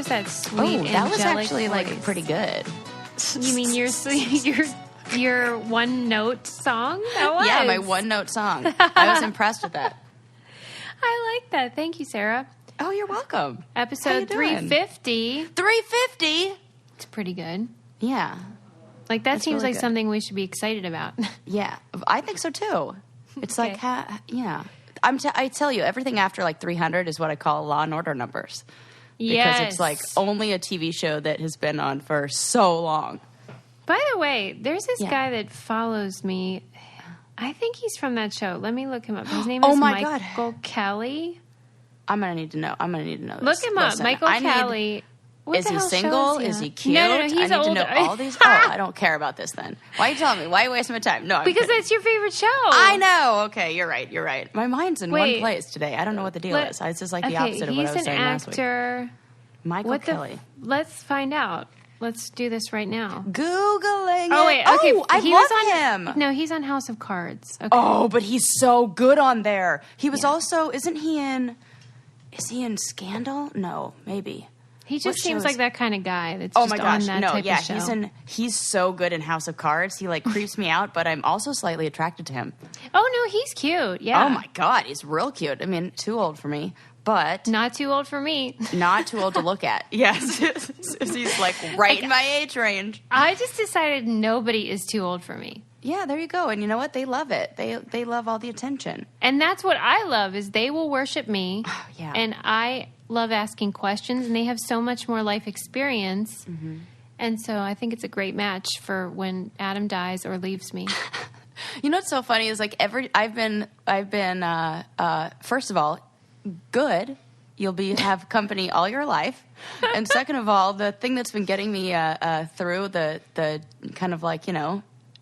that sweet, that was angelic actually voice? like pretty good. You mean your one note song? That was. Yeah, my one note song. I was impressed with that. I like that. Thank you, Sarah. Oh, you're welcome. Episode 350. 350? It's pretty good. Yeah. Like, that That's seems really like good. something we should be excited about. Yeah, I think so too. It's Okay. like, yeah. I tell you, everything after like 300 is what I call Law and Order numbers. Because Yes. it's like only a TV show that has been on for so long. By the way, there's this Yeah. guy that follows me. I think he's from that show. Let me look him up. His name Oh is my Michael Kelly. I'm gonna need to know. This. Look him up. Listen, Michael I need- Kelly. What Is the he hell show single? he Is on? he cute? No, he's I need older. to know all these. Oh, I don't care about this then. Why are you telling me? Why are you wasting my time? No, I'm Because kidding. that's your favorite show. I know. Okay, you're right. My mind's in one Wait. place today. I don't know what the deal is. It's just like the opposite of what I was he's saying an last week. actor. Michael Kelly. Let's find out. Let's do this right now. Googling Oh, it. wait. Okay. Oh, I he was love on, him. No, he's on House of Cards. Okay. Oh, but he's so good on there. He was Yeah. also, is he in Scandal? No, maybe. He just what seems shows? like that kind of guy that's Oh just my gosh, on that no, type yeah, of show. he's so good in House of Cards. He like creeps me out, but I'm also slightly attracted to him. Oh, no, he's cute. Yeah. Oh my God, he's real cute. I mean, too old for me, but Not too old for me. not too old to look at. Yes, he's like right in my age range. I just decided nobody is too old for me. Yeah, there you go. And you know what? They love it. They love all the attention. And that's what I love is they will worship me. Yeah. And I love asking questions, and they have so much more life experience. Mm-hmm. And so I think it's a great match for when Adam dies or leaves me. You know what's so funny is like I've been first of all, good. You'll have company all your life, and second of all, the thing that's been getting me through the kind of like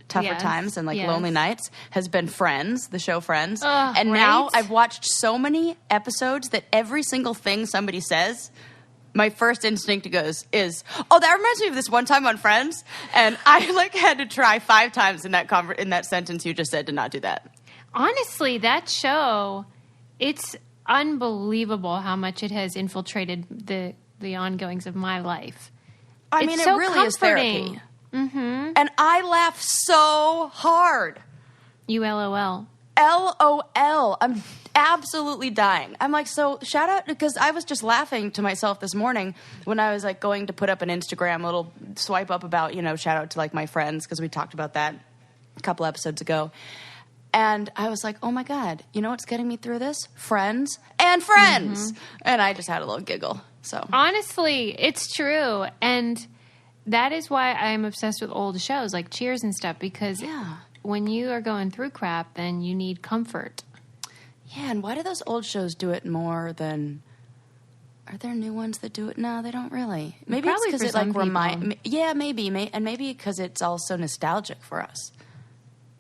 tougher Yes, times and like yes. lonely nights has been Friends, the show Friends, Ugh, and now right? I've watched so many episodes that every single thing somebody says. My first instinct is, oh, that reminds me of this one time on Friends, and I like had to try 5 times in that sentence you just said to not do that. Honestly, that show, it's unbelievable how much it has infiltrated the ongoings of my life. I It's mean, so it really is comforting. therapy. Mm-hmm. And I laugh so hard. ULOL. LOL. I'm absolutely dying. I'm like, so shout out, because I was just laughing to myself this morning when I was like going to put up an Instagram little swipe up about, shout out to like my friends, because we talked about that a couple episodes ago. And I was like, oh my God, you know what's getting me through this? Friends and friends. Mm-hmm. And I just had a little giggle. So Honestly, it's true. And that is why I'm obsessed with old shows like Cheers and stuff, because when you are going through crap, then you need comfort. Yeah, and why do those old shows do it more than... Are there new ones that do it? No, they don't really. Maybe Probably it's for because it like some remind. Yeah, maybe, and maybe because it's also nostalgic for us.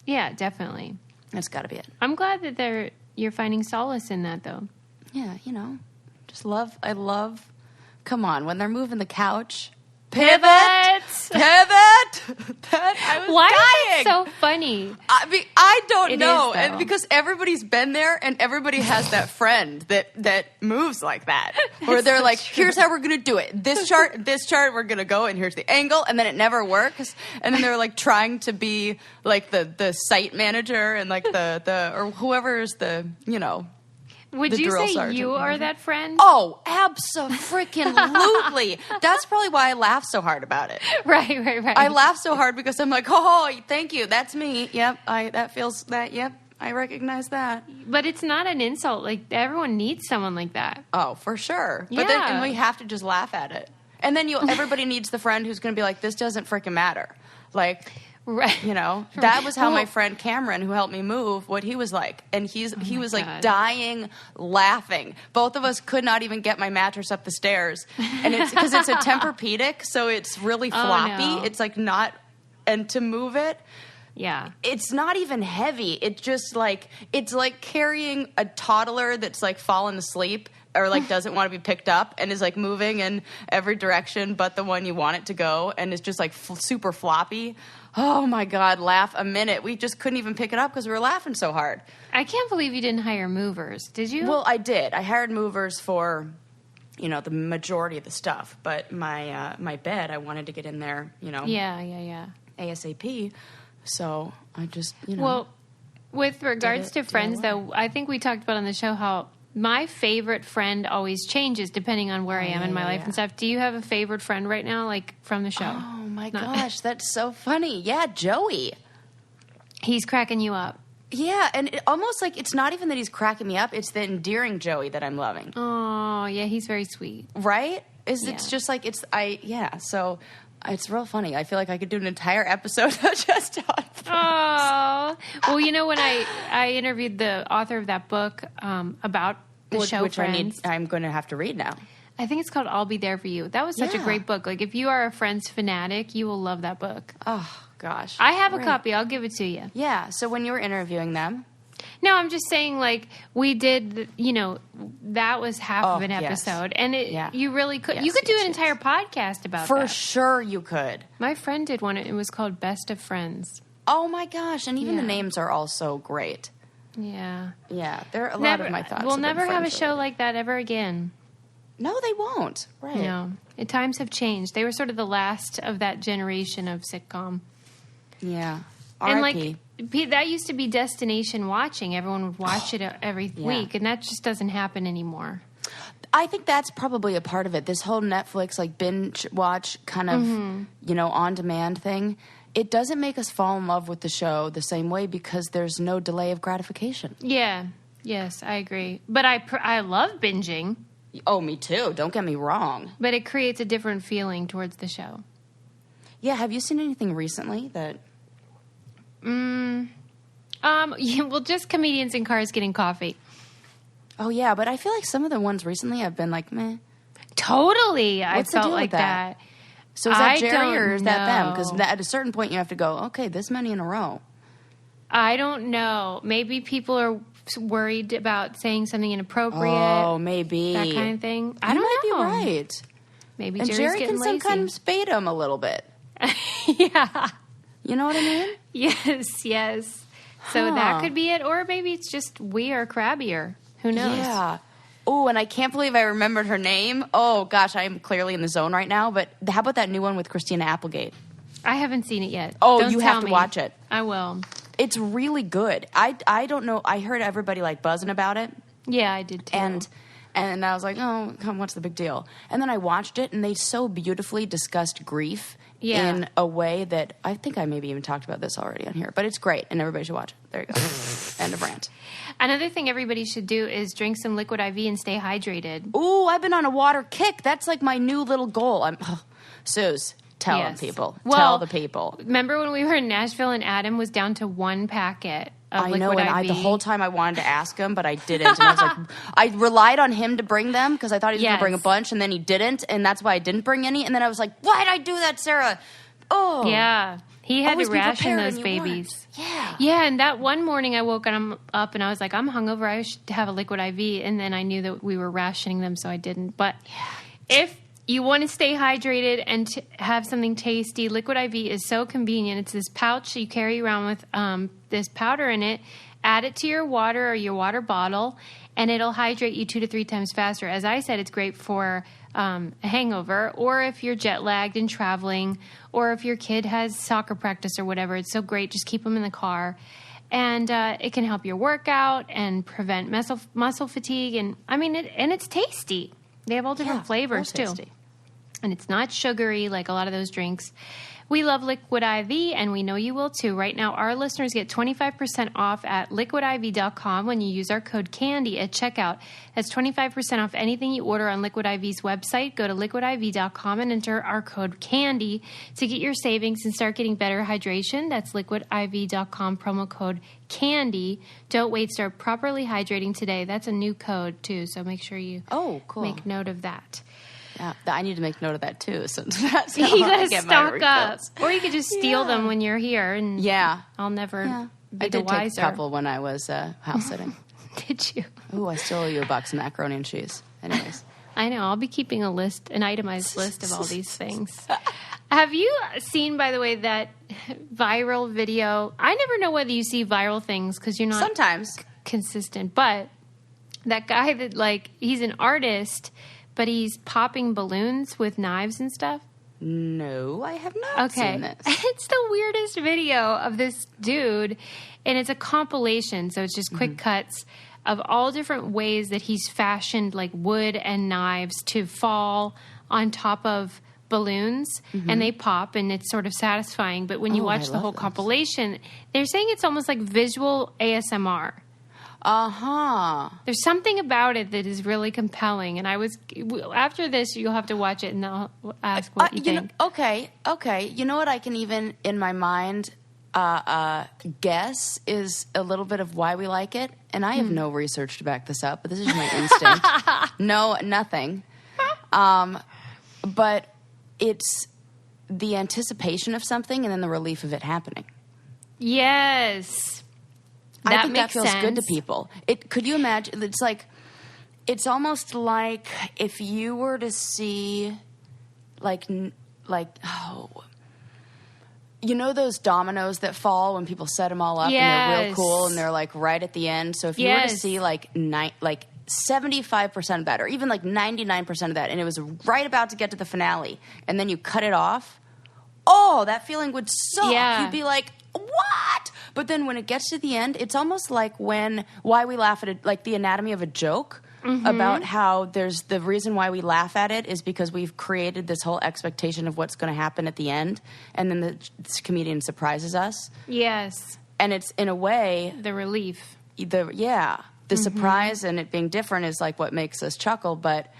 Yeah, definitely. That's got to be it. I'm glad that you're finding solace in that, though. Yeah, just love. I love. Come on, when they're moving the couch. Pivot! I was Why dying. is it so funny? I mean, I don't It know, is, and though. because everybody's been there, and everybody has that friend that moves like that, where they're so like, true. "Here's how we're gonna do it. This chart, we're gonna go, and here's the angle," and then it never works, and then they're like trying to be like the site manager and like the or whoever's the Would the you drill say sergeant you or are whatever. that friend? Oh, absolutely! That's probably why I laugh so hard about it. Right. I laugh so hard because I'm like, oh, thank you. That's me. Yep. Yep. I recognize that. But it's not an insult. Like, everyone needs someone like that. Oh, for sure. But then, Yeah. and we have to just laugh at it. And then everybody needs the friend who's going to be like, this doesn't freaking matter. Like, Right. that was how my Well- friend Cameron, who helped me move, what he was like. And he was like God. dying laughing. Both of us could not even get my mattress up the stairs. And it's because it's a Tempur-Pedic, so it's really floppy. no. It's like not, and to move it, Yeah. it's not even heavy. It's just like, it's like carrying a toddler that's like fallen asleep or like doesn't want to be picked up and is like moving in every direction but the one you want it to go, and it's just like super floppy. Oh my God, laugh a minute. We just couldn't even pick it up because we were laughing so hard. I can't believe you didn't hire movers. Did you? Well, I did. I hired movers for the majority of the stuff. But my bed, I wanted to get in there, Yeah. ASAP. So I just, Well, with regards to friends, though, I think we talked about on the show how my favorite friend always changes depending on where I am in my life and stuff. Do you have a favorite friend right now, like from the show? Oh my gosh, that's so funny. Yeah, Joey. He's cracking you up. Yeah, and almost like it's not even that he's cracking me up; it's the endearing Joey that I'm loving. Oh, yeah, he's very sweet. Right? It's just like So it's real funny. I feel like I could do an entire episode just on. Oh, well, when I interviewed the author of that book about the show which Friends. I'm going to have to read now. I think it's called I'll Be There For You. That was such a great book. Like, if you are a Friends fanatic, you will love that book. Oh, gosh. I have a copy. I'll give it to you. Yeah. So when you were interviewing them. No, I'm just saying, like, we did, that was half of an episode. And you really could. You could do an entire podcast about that. For sure you could. My friend did one. It was called Best of Friends. Oh, my gosh. And even the names are all so great. Yeah. Yeah. They're a lot of my thoughts. We'll never have a show like that ever again. No, they won't. Right. No. Times have changed. They were sort of the last of that generation of sitcom. Yeah. And like that used to be destination watching. Everyone would watch it every week, and that just doesn't happen anymore. I think that's probably a part of it. This whole Netflix like binge watch kind of on demand thing. It doesn't make us fall in love with the show the same way because there's no delay of gratification. Yeah. Yes, I agree. But I love binging. Oh, me too. Don't get me wrong. But it creates a different feeling towards the show. Yeah. Have you seen anything recently that? Well, just comedians in cars getting coffee. Oh yeah, but I feel like some of the ones recently have been like meh. Totally, What's I the felt deal like with that? So is that Jerry or is that them? Because at a certain point you have to go, okay, this many in a row. I don't know. Maybe people are worried about saying something inappropriate. Oh, maybe that kind of thing. I you don't might know. Be right. Maybe and Jerry's Jerry getting can lazy. sometimes bait him a little bit. Yeah. You know what I mean? Yes. So that could be it. Or maybe it's just we are crabbier. Who knows? Yeah. Oh, and I can't believe I remembered her name. Oh, gosh, I am clearly in the zone right now. But how about that new one with Christina Applegate? I haven't seen it yet. Oh, Don't you tell have to me. watch it. I will. It's really good. I don't know. I heard everybody like buzzing about it. Yeah, I did too. And I was like, oh, come, what's the big deal? And then I watched it, and they so beautifully discussed grief in a way that I think I maybe even talked about this already on here. But it's great, and everybody should watch it. There you go. End of rant. Another thing everybody should do is drink some liquid IV and stay hydrated. Ooh, I've been on a water kick. That's like my new little goal. Suze, tell them people. Tell the people. Remember when we were in Nashville and Adam was down to one packet of liquid IV? The whole time I wanted to ask him, but I didn't. And I was like, I relied on him to bring them because I thought he was going to bring a bunch, and then he didn't, and that's why I didn't bring any. And then I was like, why did I do that, Sarah? Oh. Yeah. He had to ration those babies. Yeah. Yeah, and that one morning I woke up and I was like, I'm hungover. I should have a liquid IV. And then I knew that we were rationing them, so I didn't. But if you want to stay hydrated and have something tasty, liquid IV is so convenient. It's this pouch you carry around with this powder in it. Add it to your water or your water bottle, and it'll hydrate you 2 to 3 times faster. As I said, it's great for a hangover, or if you're jet lagged and traveling, or if your kid has soccer practice or whatever. It's so great. Just keep them in the car. And it can help your workout and prevent muscle fatigue. And I mean, it's tasty. They have all different flavors too. And it's not sugary like a lot of those drinks. We love Liquid IV, and we know you will too. Right now, our listeners get 25% off at liquidiv.com when you use our code CANDY at checkout. That's 25% off anything you order on Liquid IV's website. Go to liquidiv.com and enter our code CANDY to get your savings and start getting better hydration. That's liquidiv.com, promo code CANDY. Don't wait, start properly hydrating today. That's a new code too, so make sure you make note of that. Yeah, I need to make note of that too. So that's you got to stock up, or you could just steal them when you're here, and I'll never be the wiser. I did take a couple when I was house sitting. Did you? Ooh, I still owe you a box of macaroni and cheese. Anyways, I know. I'll be keeping an itemized list of all these things. Have you seen, by the way, that viral video? I never know whether you see viral things because you're not sometimes consistent, but that guy that he's an artist. but he's popping balloons with knives and stuff? No, I have not seen this. It's the weirdest video of this dude, and it's a compilation, so it's just quick cuts of all different ways that he's fashioned like wood and knives to fall on top of balloons, and they pop, and it's sort of satisfying. But when you watch the whole compilation, they're saying it's almost like visual ASMR. There's something about it that is really compelling, and after this, you'll have to watch it, and I'll ask what you think. Okay. You know what I can even, in my mind, guess is a little bit of why we like it, and I have no research to back this up, but this is my instinct. No, nothing. But it's the anticipation of something and then the relief of it happening. Yes. I think that feels good to people. Could you imagine? It's almost like if you were to see, you know those dominoes that fall when people set them all up and they're real cool and they're like right at the end. So if you were to see like 75% of that, or even like 99% of that, and it was right about to get to the finale, and then you cut it off, that feeling would suck. Yeah. You'd be like, what? But then when it gets to the end, it's almost like why we laugh at it, like the anatomy of a joke, about how there's the reason why we laugh at it is because we've created this whole expectation of what's going to happen at the end, and then the comedian surprises us. Yes. And it's, in a way... The relief. The surprise and it being different is like what makes us chuckle, but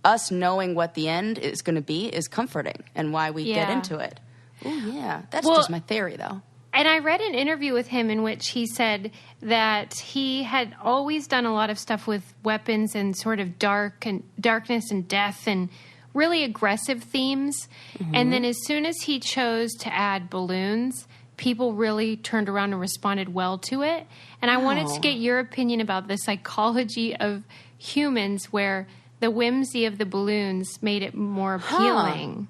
us knowing what the end is going to be is comforting, and why we get into it. Oh, yeah. That's just my theory, though. And I read an interview with him in which he said that he had always done a lot of stuff with weapons and sort of darkness and death and really aggressive themes. And then as soon as he chose to add balloons, people really turned around and responded well to it. And I wanted to get your opinion about the psychology of humans, where the whimsy of the balloons made it more appealing.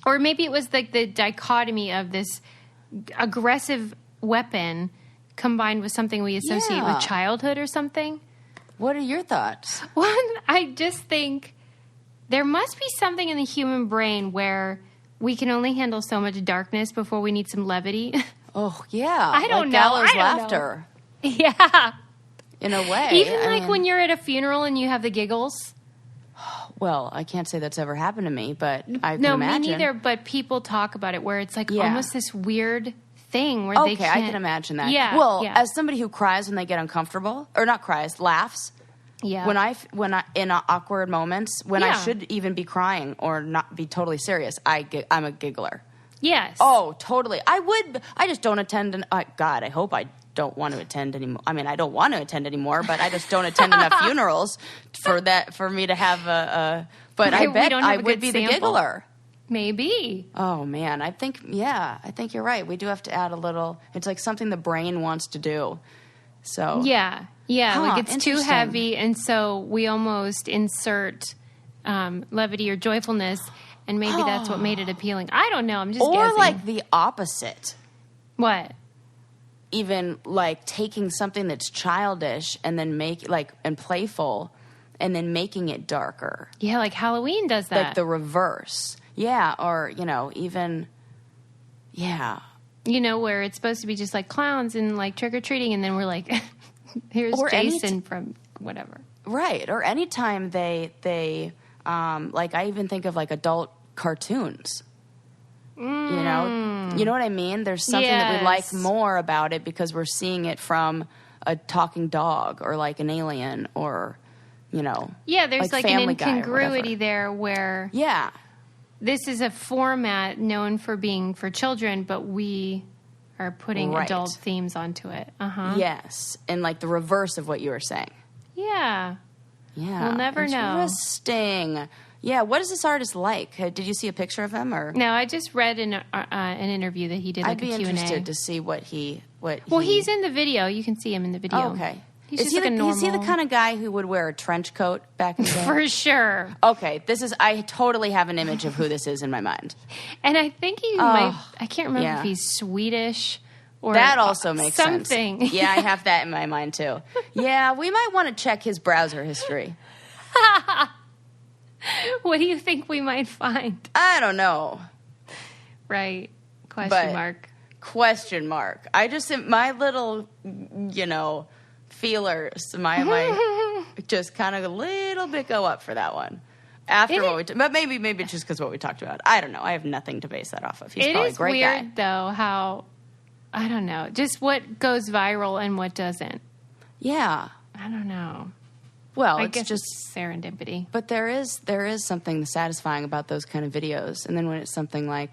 Or maybe it was like the dichotomy of this aggressive weapon combined with something we associate with childhood or something. What are your thoughts? One, I just think there must be something in the human brain where we can only handle so much darkness before we need some levity. Oh, yeah. I don't know. Gallows laughter. Yeah. In a way. Even when you're at a funeral and you have the giggles. Well, I can't say that's ever happened to me, but I can imagine. No, me neither, but people talk about it where it's like almost this weird thing where they can't. Okay, I can imagine that. Yeah. Well, as somebody who cries when they get uncomfortable, or not cries, laughs. Yeah. When I in awkward moments, when I should even be crying or not be totally serious, I'm a giggler. Yes. Oh, totally. I just don't attend. God, I hope I don't want to attend anymore. I mean, I don't want to attend anymore, but I just don't attend enough funerals for me to have a. But I bet I would be the giggler. Maybe. Oh man, I think you're right. We do have to add a little. It's like something the brain wants to do. So yeah, like it's too heavy, and so we almost insert levity or joyfulness, and maybe that's what made it appealing. I don't know. I'm just guessing. Or like the opposite. What? Even like taking something that's childish and then and playful, and then making it darker. Yeah, like Halloween does that. Like the reverse. Yeah, or even. Yeah. Where it's supposed to be just like clowns and like trick or treating, and then we're like, here's Jason from whatever. Right. Or anytime they like, I even think of like adult cartoons. You know what I mean? There's something that we like more about it because we're seeing it from a talking dog or like an alien or, Yeah, there's like an incongruity there where. Yeah. This is a format known for being for children, but we are putting adult themes onto it. Yes. And like the reverse of what you were saying. Yeah. Yeah. We'll never know. Interesting. Yeah. What is this artist like? Did you see a picture of him or? No, I just read an interview that he did like a Q&A. I'd be interested to see what he's in the video. You can see him in the video. Oh, okay. Is he the kind of guy who would wear a trench coat back in the day? For sure. Okay, I totally have an image of who this is in my mind. And I think he might, I can't remember if he's Swedish or that also makes something. Sense. Yeah, I have that in my mind too. Yeah, we might want to check his browser history. What do you think we might find? I don't know. Right. Question mark. I just, my little, feelers, my just kind of a little bit go up for that one. After but maybe it's just because what we talked about. I don't know. I have nothing to base that off of. He's probably a great guy. It is weird, though, how, I don't know, just what goes viral and what doesn't. Yeah. I don't know. Well, I it's guess just it's serendipity. But there is something satisfying about those kind of videos. And then when it's something like,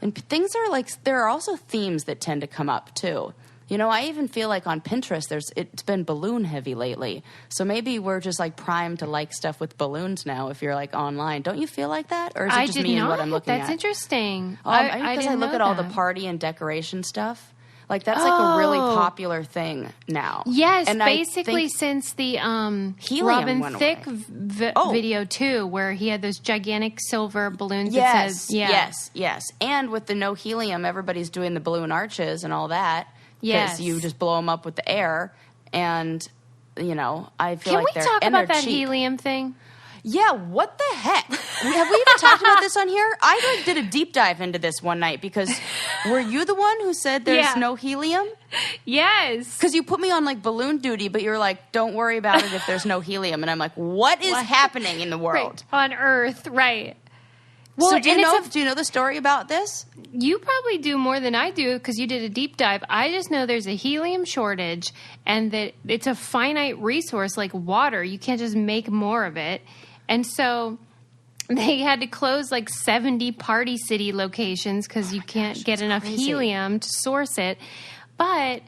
and things are like, there are also themes that tend to come up too. I even feel like on Pinterest, it's been balloon heavy lately. So maybe we're just like primed to like stuff with balloons now if you're like online. Don't you feel like that? Or is it just me and what I'm looking at? That's interesting. Because I look at all the party and decoration stuff. Like, that's like a really popular thing now. Yes, and basically since the Robin Thicke video, too, where he had those gigantic silver balloons that says... Yes. And with the no helium, everybody's doing the balloon arches and all that. Yes. Because you just blow them up with the air. And, I feel like they're... Can we talk about that cheap. Helium thing? Yeah, what the heck? Have we even talked about this on here? I did a deep dive into this one night because were you the one who said there's no helium? Yes. Because you put me on like balloon duty, but you were like, don't worry about it if there's no helium. And I'm like, what is happening in the world? Right. On Earth, right. Well, so do you know the story about this? You probably do more than I do because you did a deep dive. I just know there's a helium shortage and that it's a finite resource like water. You can't just make more of it. And so they had to close like 70 Party City locations because you can't get enough helium to source it. But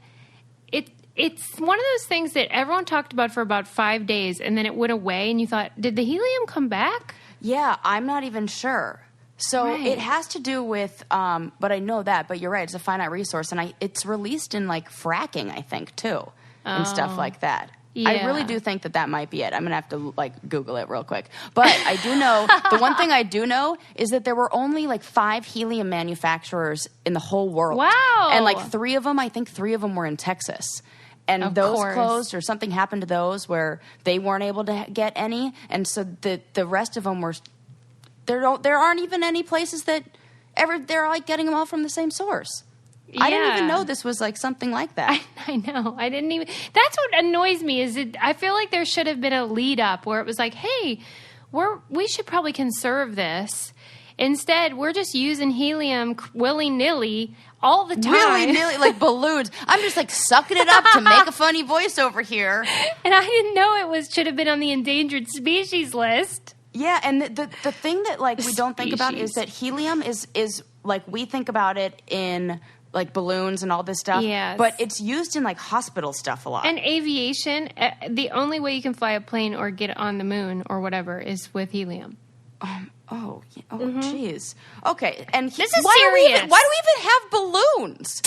it's one of those things that everyone talked about for about 5 days, and then it went away, and you thought, did the helium come back? Yeah, I'm not even sure. So it has to do with, but I know that, but you're right, it's a finite resource, and it's released in like fracking, I think, too, and stuff like that. Yeah. I really do think that might be it. I'm going to have to, like, Google it real quick. But I do know, the one thing I do know is that there were only, like, 5 helium manufacturers in the whole world. Wow. And, like, 3 of them were in Texas. And of those course. closed or something happened to those where they weren't able to get any. And so the rest of them were, there aren't even any places that they're, like, getting them all from the same source. Yeah. I didn't even know this was like something like that. I know. I didn't even. That's what annoys me. I feel like there should have been a lead up where it was like, hey, we should probably conserve this. Instead, we're just using helium willy nilly all the time. Willy nilly, like balloons. I'm just like sucking it up to make a funny voice over here. And I didn't know it should have been on the endangered species list. Yeah, and the thing that like we don't think about is that helium is like we think about it in like balloons and all this stuff. Yes. But it's used in like hospital stuff a lot. And aviation, the only way you can fly a plane or get on the moon or whatever is with helium. Jeez. Okay, and this is serious. Why do we even have balloons?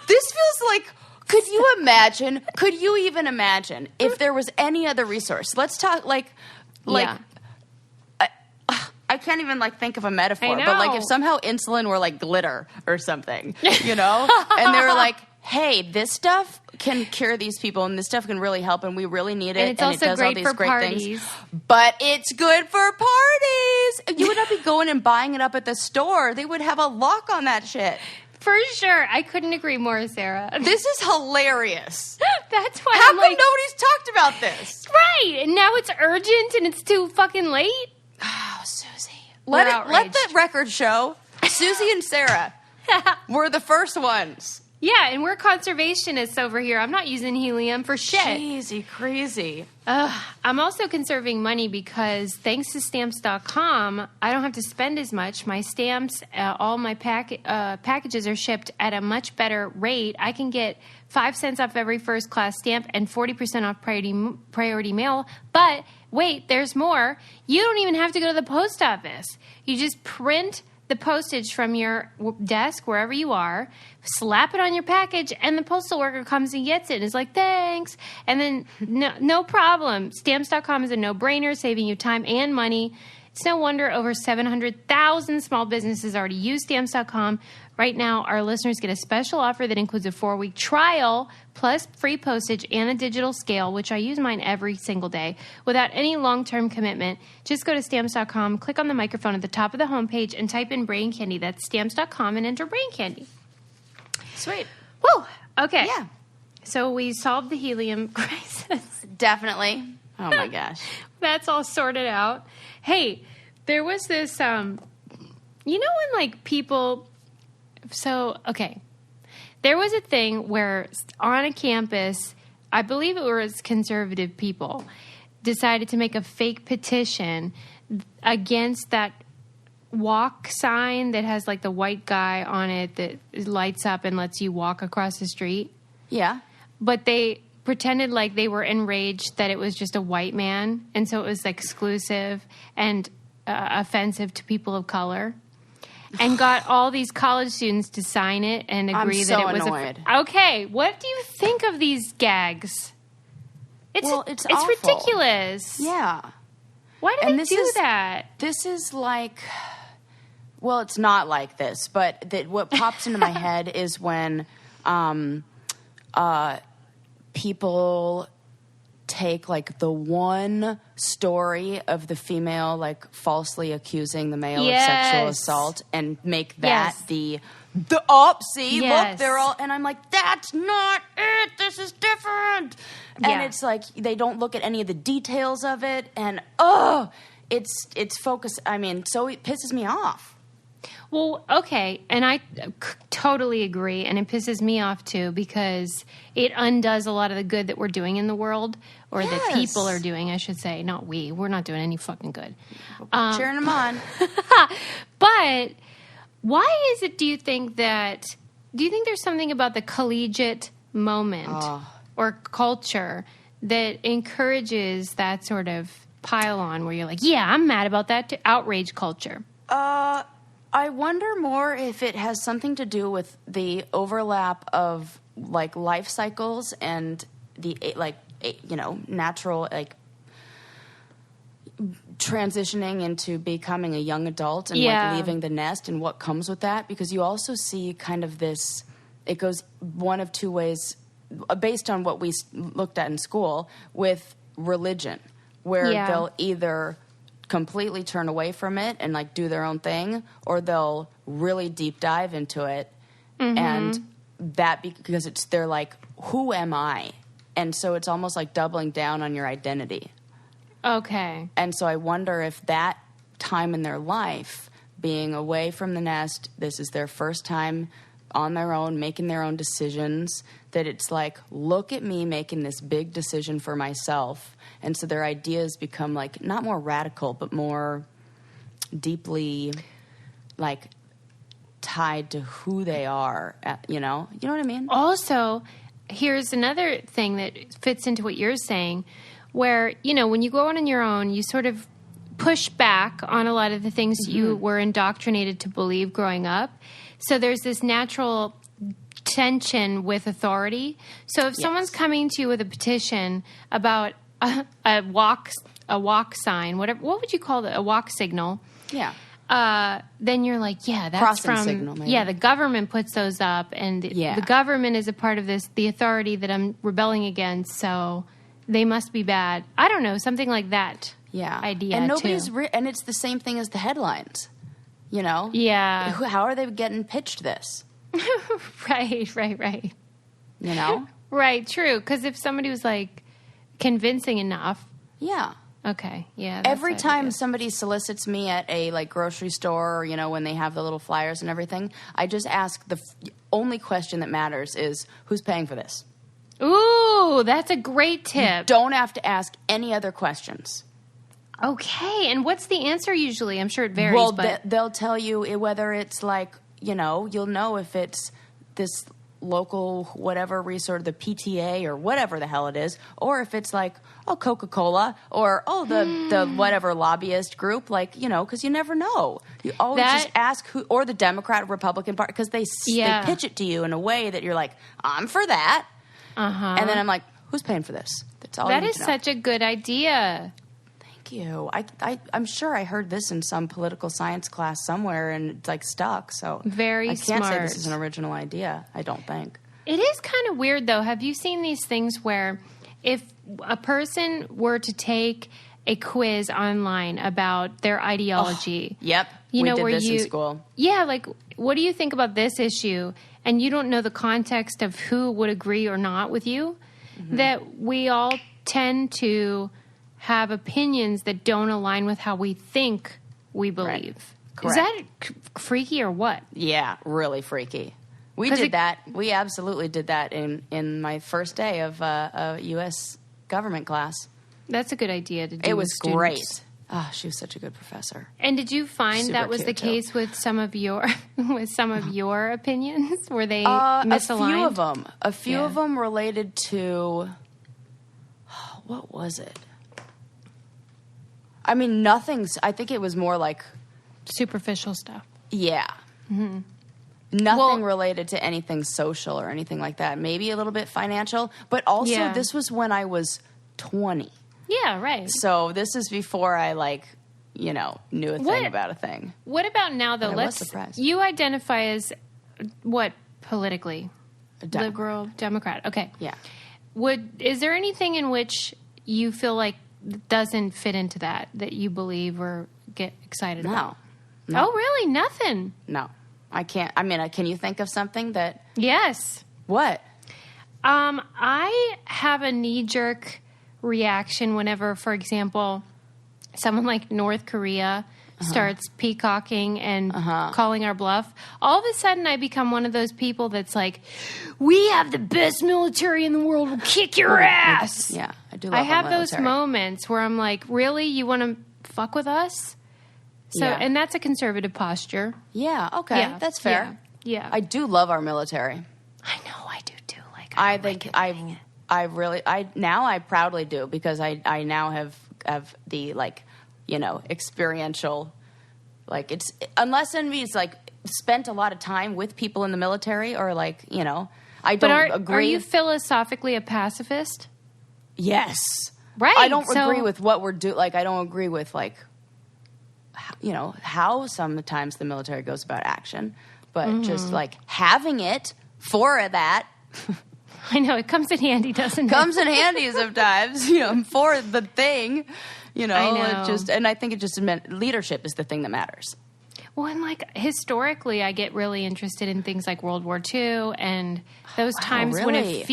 This feels like. Could you even imagine if there was any other resource? Let's talk like. Yeah. I can't even like think of a metaphor, but like if somehow insulin were like glitter or something, and they were like, "Hey, this stuff can cure these people, and this stuff can really help, and we really need it, and it's also it does great all these for great parties. things." But it's good for parties. You would not be going and buying it up at the store. They would have a lock on that shit. For sure. I couldn't agree more, Sarah. This is hilarious. That's why How come nobody's talked about this? Right. And now it's urgent and it's too fucking late. Oh, Susie. Let the record show Susie and Sarah were the first ones. Yeah, and we're conservationists over here. I'm not using helium for shit. Crazy. I'm also conserving money because thanks to Stamps.com, I don't have to spend as much. My stamps, all my packages are shipped at a much better rate. I can get 5 cents off every first class stamp and 40% off priority mail. But wait, there's more. You don't even have to go to the post office. You just print the postage from your desk, wherever you are, slap it on your package, and the postal worker comes and gets it and is like, thanks. And then, no problem. Stamps.com is a no-brainer, saving you time and money. It's no wonder over 700,000 small businesses already use Stamps.com. Right now, our listeners get a special offer that includes a 4-week trial plus free postage and a digital scale, which I use mine every single day, without any long-term commitment. Just go to Stamps.com, click on the microphone at the top of the homepage, and type in Brain Candy. That's Stamps.com and enter Brain Candy. Sweet. Woo! Okay. Yeah. So we solved the helium crisis. Definitely. Oh, my gosh. That's all sorted out. Hey, there was this, when like people... So, okay. There was a thing where on a campus, I believe it was conservative people, decided to make a fake petition against that walk sign that has like the white guy on it that lights up and lets you walk across the street. Yeah. But they pretended like they were enraged that it was just a white man. And so it was exclusive and offensive to people of color. And got all these college students to sign it and agree that it was annoyed. Okay, what do you think of these gags? It's awful. ridiculous. Yeah. Why do they do that? This is like, well, it's not like this, but what pops into my head is when people take like the one story of the female like falsely accusing the male of sexual assault and make that the see, look, they're all, and I'm like, that's not it, this is different. And it's like they don't look at any of the details of it, and it's focused. I mean, so it pisses me off. Well, okay, and I totally agree, and it pisses me off too because it undoes a lot of the good that we're doing in the world, or that people are doing, I should say. Not we. We're not doing any fucking good. Cheering them on. But why is it, do you think there's something about the collegiate moment or culture that encourages that sort of pile-on where you're like, yeah, I'm mad about that too. Outrage culture. I wonder more if it has something to do with the overlap of like life cycles and the natural like transitioning into becoming a young adult and like leaving the nest and what comes with that, because you also see kind of this, it goes one of two ways based on what we looked at in school with religion, where they'll either completely turn away from it and like do their own thing, or they'll really deep dive into it. And that because they're like, who am I? And so it's almost like doubling down on your identity. Okay. And so I wonder if that time in their life, being away from the nest, this is their first time on their own, making their own decisions, that it's like, look at me making this big decision for myself. And so their ideas become like not more radical, but more deeply like tied to who they are. You know what I mean? Also, here's another thing that fits into what you're saying, where, when you go on your own, you sort of push back on a lot of the things you were indoctrinated to believe growing up. So there's this natural tension with authority. So if someone's coming to you with a petition about a walk sign, whatever, what would you call it? A walk signal. Yeah. Then you're like, that's crossing from signal, maybe. The government puts those up, and the government is a part of this, the authority that I'm rebelling against. So they must be bad. I don't know, something like that. Yeah. Idea and nobody's too. and it's the same thing as the headlines. Yeah. How are they getting pitched this? Right. Right, true. Because if somebody was like convincing enough. Yeah. Okay. Yeah. Every time somebody solicits me at a like grocery store, or, when they have the little flyers and everything, I just ask the only question that matters is, who's paying for this? Ooh, that's a great tip. You don't have to ask any other questions. Okay. And what's the answer usually? I'm sure it varies. Well, but they'll tell you whether it's like, you'll know if it's this local whatever resource, the PTA or whatever the hell it is, or if it's like, Coca-Cola, or the whatever lobbyist group, like, because you never know. You always just ask who, or the Democrat or Republican Party, because they pitch it to you in a way that you're like, I'm for that. And then I'm like, who's paying for this? That's all. That is such a good idea. Fuck you. I'm sure I heard this in some political science class somewhere and it's like stuck. So Very I can't say smart. this is an original idea. I don't think. It is kind of weird, though. Have you seen these things where if a person were to take a quiz online about their ideology? Yep. You we know, did where this you, in school. Yeah, like, what do you think about this issue? And you don't know the context of who would agree or not with you. That we all tend to have opinions that don't align with how we think we believe. Correct. Is that freaky or what? Yeah, really freaky. We 'Cause did that. We absolutely did that in my first day of a U.S. government class. That's a good idea to do. It was with students. great. Oh, she was such a good professor. And did you find Super that was the cute, too. case with some of your opinions? Were they A misaligned? few of them. A few Yeah. of them related to... What was it? I mean, nothing's... I think it was more like... Superficial stuff. Yeah. Nothing Well- related to anything social or anything like that. Maybe a little bit financial. But also, Yeah. this was when I was 20. Yeah, right. So this is before I, knew a thing What- about a thing. What about now, though? But I was Let's. surprised. You identify as what politically? A Democrat. Liberal, Democrat. Okay. Yeah. Is there anything in which you feel like doesn't fit into that you believe or get excited about? No. Oh, really? Nothing. No. I can't. I mean, can you think of something that... Yes. What? I have a knee-jerk reaction whenever, for example, someone like North Korea starts peacocking and calling our bluff. All of a sudden, I become one of those people that's like, we have the best military in the world. We'll kick your ass. Yeah, I do love I our have those military. moments where I'm like, really? You want to fuck with us? So, Yeah. and that's a conservative posture. Yeah, okay. Yeah. That's fair. Yeah. I do love our military. I know, I do too. Like, I don't think like it. I proudly do because I now have the experiential, it's unless it means spent a lot of time with people in the military or I But don't agree. are you philosophically a pacifist? Yes. Right. I don't so- agree with what we're doing. I don't agree with how sometimes the military goes about action, but just having it for that I know, it comes in handy, doesn't it? comes in handy sometimes, for the thing, I know. and I think it just meant leadership is the thing that matters. Well, and historically, I get really interested in things like World War II and those times when really?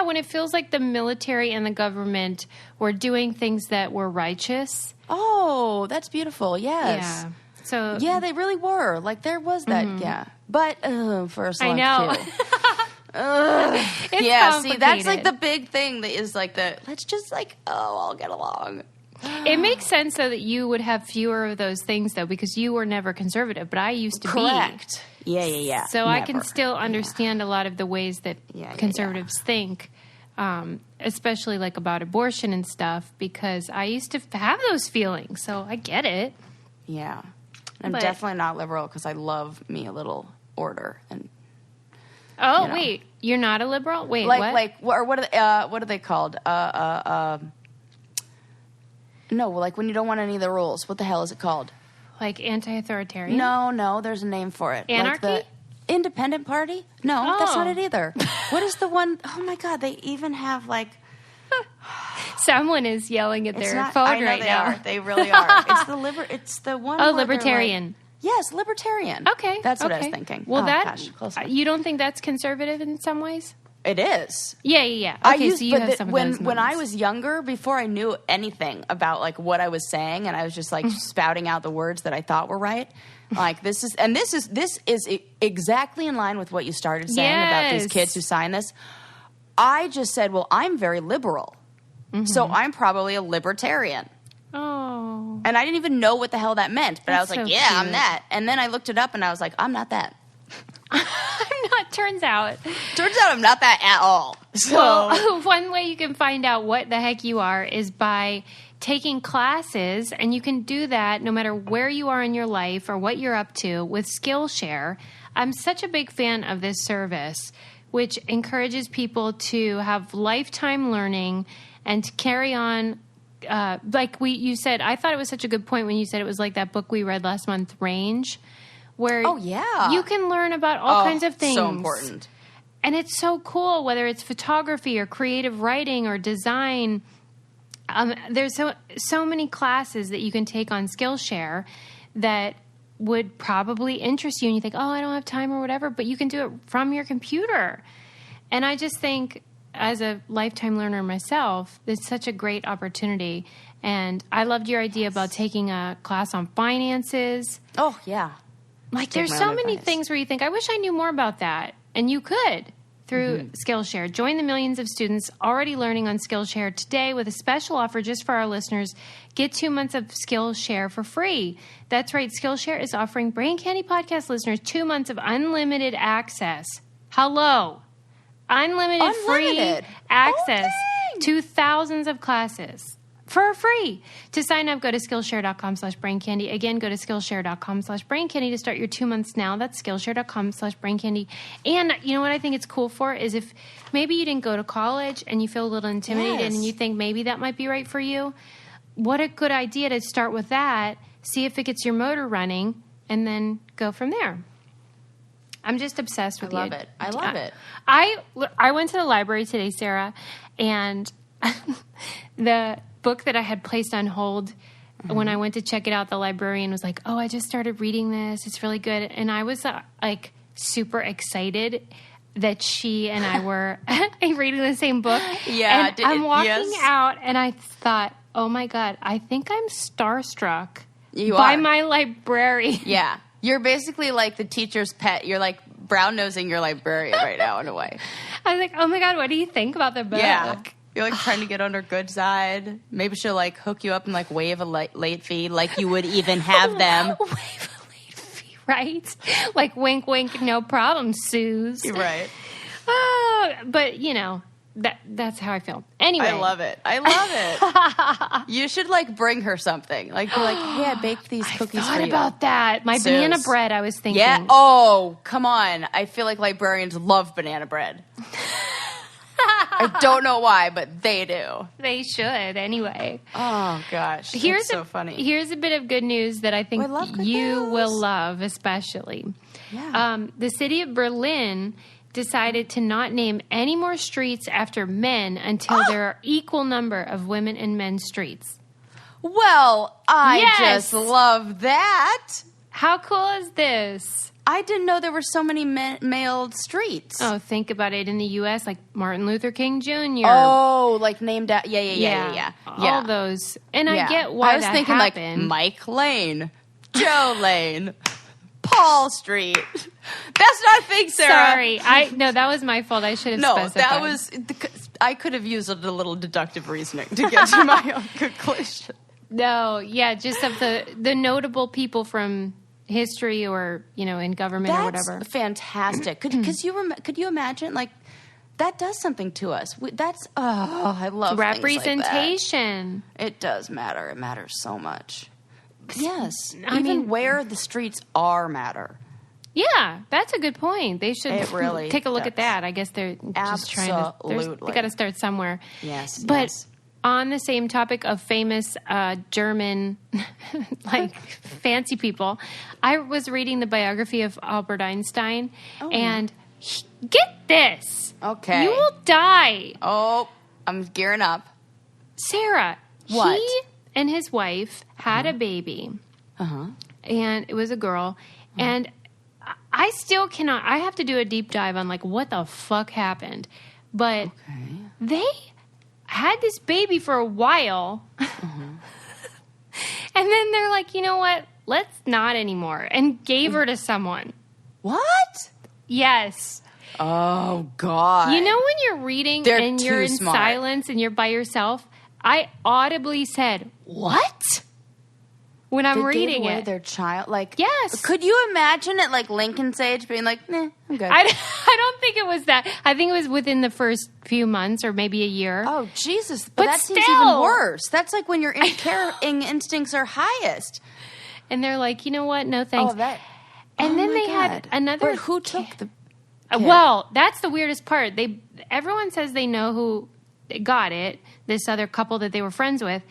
when it feels like the military and the government were doing things that were righteous. Oh, that's beautiful. Yes. Yeah. So Yeah, they really were. There was that, yeah. But for a I slug, know. too. It's Yeah, see, that's complicated. the big thing that is let's just all get along. It makes sense though that you would have fewer of those things though because you were never conservative, but I used to Correct. Yeah. So I can Never. still understand a lot of the ways that Yeah. conservatives think, especially about abortion and stuff, because I used to have those feelings. So I get it. Yeah. I'm But- definitely not liberal because I love me a little order and Oh, You know. wait, you're not a liberal? Wait, what? what are they called? No, when you don't want any of the rules. What the hell is it called? Like anti-authoritarian? No, there's a name for it. Anarchy? The Independent Party? No, that's not Oh. it either. What is the one? Oh my God, they even have Someone is yelling at it's their not, phone I know right they now. are. They really are. It's the one. Oh, where they're libertarian. Yes, libertarian. Okay. That's what I okay. was thinking. Well, Oh, that gosh, close enough. you don't think that's conservative in some ways? It is. Yeah. I Okay, used, so you but have some of those when I moments. was younger, before I knew anything about what I was saying, and I was just spouting out the words that I thought were right. This is exactly in line with what you started saying about these Yes. kids who sign this. I just said, well, I'm very liberal, so I'm probably a libertarian. Oh. And I didn't even know what the hell that meant, but I was That's like, so yeah, I'm cute. that. And then I looked it up, and I was like, I'm not that. I'm not, turns out. Turns out I'm not that at all. So Well, one way you can find out what the heck you are is by taking classes, and you can do that no matter where you are in your life or what you're up to with Skillshare. I'm such a big fan of this service, which encourages people to have lifetime learning and to carry on you said, I thought it was such a good point when you said it was like that book we read last month, Range, where you can learn about all kinds of things. So important. And it's so cool, whether it's photography or creative writing or design. There's so many classes that you can take on Skillshare that would probably interest you, and you think, oh, I don't have time or whatever, but you can do it from your computer. And I just think, as a lifetime learner myself, it's such a great opportunity. And I loved your idea about taking a class on finances. Oh, yeah. Like, there's so many things where you think, I wish I knew more about that. And you could through Skillshare. Join the millions of students already learning on Skillshare today with a special offer just for our listeners. Get 2 months of Skillshare for free. That's right. Skillshare is offering Brain Candy podcast listeners 2 months of unlimited access. Hello. Unlimited free access to thousands of classes for free. To sign up, go to Skillshare.com/braincandy. Again, go to Skillshare.com/braincandy to start your 2 months now. That's Skillshare.com/braincandy. And you know what I think it's cool for is if maybe you didn't go to college and you feel a little intimidated and you think maybe that might be right for you, what a good idea to start with that, see if it gets your motor running, and then go from there. I'm just obsessed with you. I love it. I went to the library today, Sarah, and the book that I had placed on hold when I went to check it out, the librarian was like, oh, I just started reading this. It's really good. And I was like super excited that she and I were reading the same book. Yeah. And I'm walking out and I thought, oh my God, I think I'm starstruck by my librarian. Yeah. You're basically like the teacher's pet. You're like brown-nosing your librarian right now in a way. I was like, oh my God, what do you think about the book? Yeah. You're like trying to get on her good side. Maybe she'll like hook you up and like waive a late fee like you would even have them. Waive a late fee, right? Like wink, wink, no problem, Suze. Right. But you know, that's how I feel. Anyway. I love it. You should like bring her something. Like be like, hey, I baked these cookies for you. I thought about that. My banana bread, I was thinking. Yeah. Oh, come on. I feel like librarians love banana bread. I don't know why, but they do. They should, anyway. Oh, gosh. That's so funny. Here's a bit of good news that I think you will love, especially. Yeah. The city of Berlin decided to not name any more streets after men until there are equal number of women and men streets. Well, I just love that. How cool is this? I didn't know there were so many male streets. Oh, think about it. In the U.S., like Martin Luther King Jr. Oh, like named out. Yeah. All those. And I get why I was thinking happened. Like Mike Lane, Joe Lane, Paul Street. That's not a thing, Sarah. Sorry. No, that was my fault. I should have specified. That was... I could have used a little deductive reasoning to get to my own conclusion. No, yeah, just of the notable people from history or, you know, in government or whatever. That's fantastic. Could you imagine, like, that does something to us. I love representation. Like that. It does matter. It matters so much. Yes. I mean, where the streets are matter. Yeah, that's a good point. They should really take a look at that. I guess they're just trying to... They got to start somewhere. Yes, but on the same topic of famous German, like, fancy people, I was reading the biography of Albert Einstein, and get this. Okay. You will die. Oh, I'm gearing up. Sarah, what? He and his wife had a baby, and it was a girl, and I still cannot... I have to do a deep dive on, like, what the fuck happened. But they had this baby for a while. And then they're like, you know what? Let's not anymore. And gave her to someone. What? Yes. Oh, God. You know when you're reading and you're in silence and you're by yourself? I audibly said, what? When I'm reading away it. Their child, like, yes. Could you imagine it, like Lincoln's age, being like, "Nah, I'm good." I don't think it was that. I think it was within the first few months or maybe a year. Oh Jesus! But that still. seems even worse. That's like when your caring instincts are highest. And they're like, you know what? No thanks. And then they had another. But who took the? Well, that's the weirdest part. Everyone says they know who got it. This other couple that they were friends with.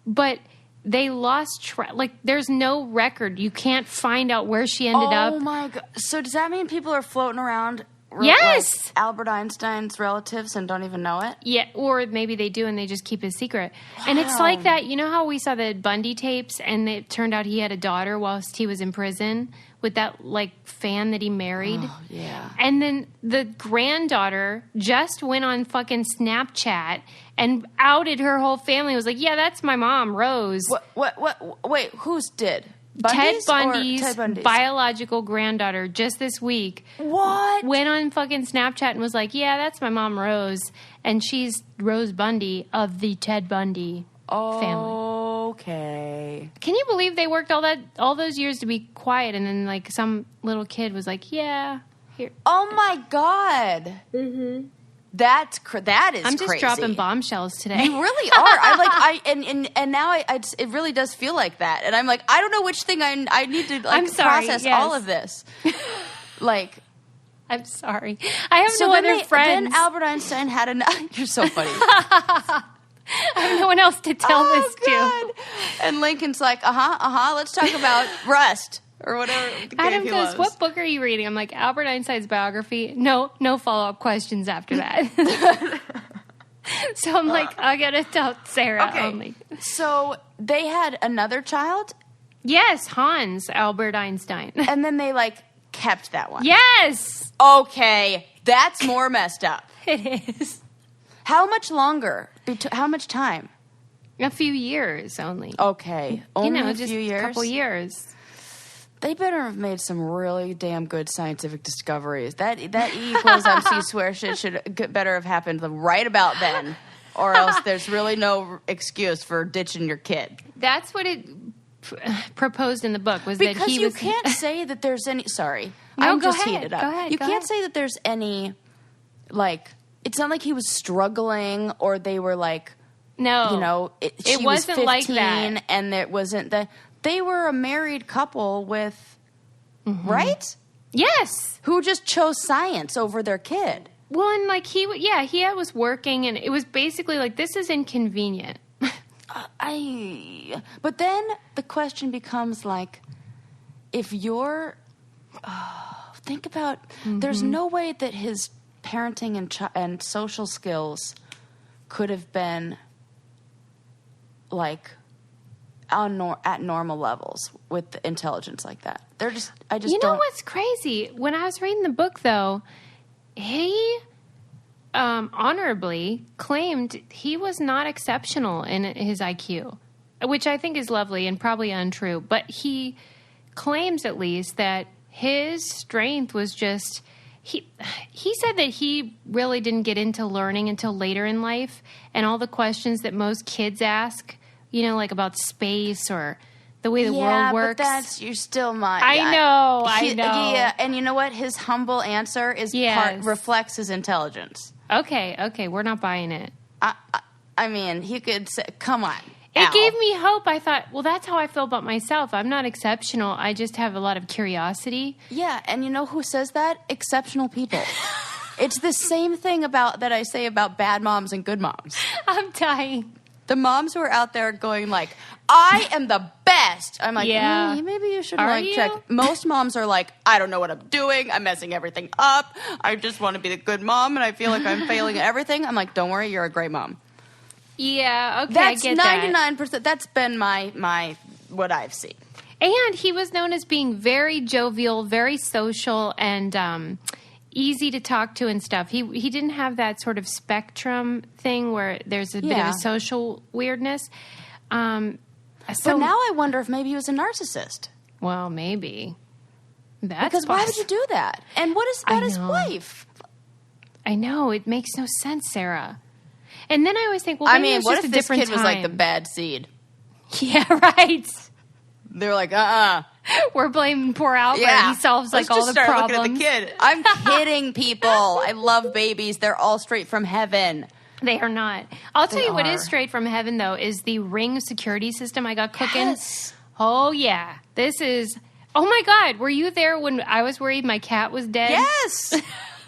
but they lost track. Like, there's no record. You can't find out where she ended up. Oh, my God. So does that mean people are floating around Yes! like Albert Einstein's relatives and don't even know it? Yeah, or maybe they do and they just keep it secret. Wow. And it's like that. You know how we saw the Bundy tapes and it turned out he had a daughter whilst he was in prison with that, like, fan that he married? Oh, yeah. And then the granddaughter just went on fucking Snapchat and outed her whole family. It was like, yeah, that's my mom, Rose. What? Wait, whose did? Ted Bundy's Bundy's biological granddaughter just this week went on fucking Snapchat and was like, yeah, that's my mom, Rose. And she's Rose Bundy of the Ted Bundy family. Okay. Can you believe they worked all those years to be quiet and then like some little kid was like, yeah, here. Oh my God. Mm-hmm. That is crazy. I'm just dropping bombshells today. You really are. And now it really does feel like that. And I'm like, I don't know which thing I need to process all of this. Like, I'm sorry. I have no other friends. Then Albert Einstein had you're so funny. I have no one else to tell this to. And Lincoln's like, let's talk about Rust. Or whatever. Adam goes, what book are you reading? I'm like, Albert Einstein's Biography. No follow-up questions after that. So I'm like, I gotta tell Sarah only. So they had another child? Yes, Hans Albert Einstein. And then they, like, kept that one? Yes! Okay, that's more messed up. It is. How much longer? How much time? A few years only. Okay. Only a just few years? a couple years. They better have made some really damn good scientific discoveries. That E equals MC square shit should better have happened right about then, or else there's really no excuse for ditching your kid. That's what it proposed in the book was because that he was. Because you can't say that there's any. Sorry, no, I'm go just ahead. heated up. Go ahead. You can't say that there's any. Like, it's not like he was struggling, or they were like. No, you know, she wasn't was 15 like that. And it wasn't that. They were a married couple with, right? Yes. Who just chose science over their kid. Well, and like he was working, and it was basically like, this is inconvenient. But then the question becomes like, if you're, think about, there's no way that his parenting and social skills could have been like, at normal levels with intelligence like that. They're just, I just don't. You know what's crazy? When I was reading the book, though, he honorably claimed he was not exceptional in his IQ, which I think is lovely and probably untrue. But he claims, at least, that his strength was just... He said that he really didn't get into learning until later in life, and all the questions that most kids ask... You know, like about space or the way the world works. Yeah, but you're still my... I know. Yeah, and you know what? His humble answer reflects his intelligence. Okay, we're not buying it. I mean, he could say, come on. It gave me hope. I thought, well, that's how I feel about myself. I'm not exceptional. I just have a lot of curiosity. Yeah, and you know who says that? Exceptional people. It's the same thing that I say about bad moms and good moms. I'm dying. The moms who are out there going like, I am the best. I'm like, maybe you should check. Most moms are like, I don't know what I'm doing. I'm messing everything up. I just want to be the good mom, and I feel like I'm failing at everything. I'm like, don't worry, you're a great mom. Yeah, okay, that's I get 99%. That's been my what I've seen. And he was known as being very jovial, very social, and easy to talk to and stuff. He didn't have that sort of spectrum thing where there's a bit of a social weirdness. But now I wonder if maybe he was a narcissist. Well, maybe. Because why would you do that? And what is about his wife? I know. It makes no sense, Sarah. And then I always think, well, maybe what just if a this different kid was like the bad seed? Yeah, right. They're like, We're blaming poor Albert. Yeah. He solves like all the start problems. Looking at the kid. I'm kidding, people. I love babies. They're all straight from heaven. They are not. I'll tell you what is straight from heaven, though, is the Ring security system I got cooking. Yes. Oh, yeah. This is... Oh, my God. Were you there when I was worried my cat was dead? Yes.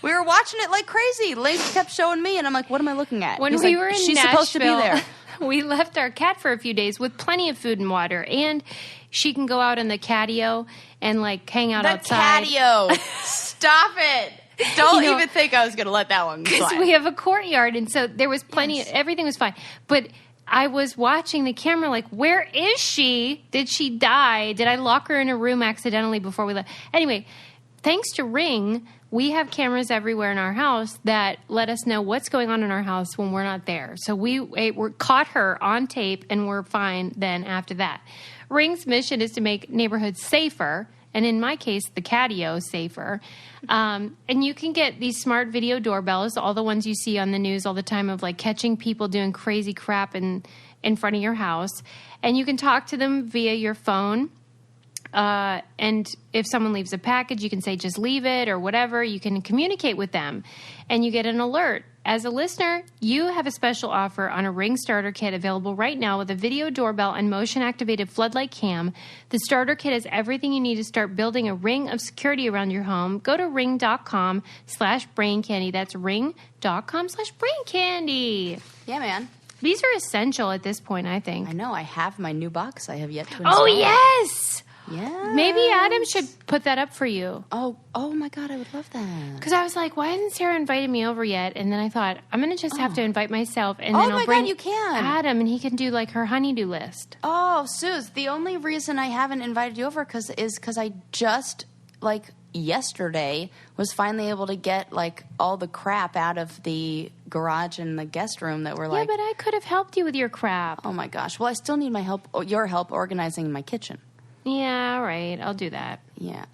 We were watching it like crazy. Link kept showing me, and I'm like, what am I looking at? When we were in She's Nashville, supposed to be there. we left our cat for a few days with plenty of food and water, and she can go out in the catio and like hang out outside. The catio. Stop it. Don't even think I was going to let that one go. Because we have a courtyard, and so there was plenty. Everything was fine, but I was watching the camera like, where is she? Did she die? Did I lock her in a room accidentally before we left? Anyway, thanks to Ring, we have cameras everywhere in our house that let us know what's going on in our house when we're not there. So we caught her on tape, and we're fine then after that. Ring's mission is to make neighborhoods safer, and in my case, the catio safer. And you can get these smart video doorbells, all the ones you see on the news all the time of like catching people doing crazy crap in front of your house. And you can talk to them via your phone. And if someone leaves a package, you can say just leave it or whatever. You can communicate with them and you get an alert. As a listener, you have a special offer on a Ring starter kit available right now with a video doorbell and motion-activated floodlight cam. The starter kit has everything you need to start building a ring of security around your home. Go to ring.com/braincandy. That's ring.com/braincandy. Yeah, man. These are essential at this point, I think. I know. I have my new box I have yet to install. Oh, yes! Yeah. Maybe Adam should put that up for you. Oh my God, I would love that. Because I was like, why hasn't Sarah invited me over yet? And then I thought, I'm going to just have to invite myself. And then I'll bring God, you can. Adam, and he can do like her honeydew list. Oh, Suze, the only reason I haven't invited you over is because I just, like, yesterday was finally able to get, like, all the crap out of the garage and the guest room that were like... Yeah, but I could have helped you with your crap. Oh, my gosh. Well, I still need your help organizing my kitchen. Yeah, all right. I'll do that. Yeah.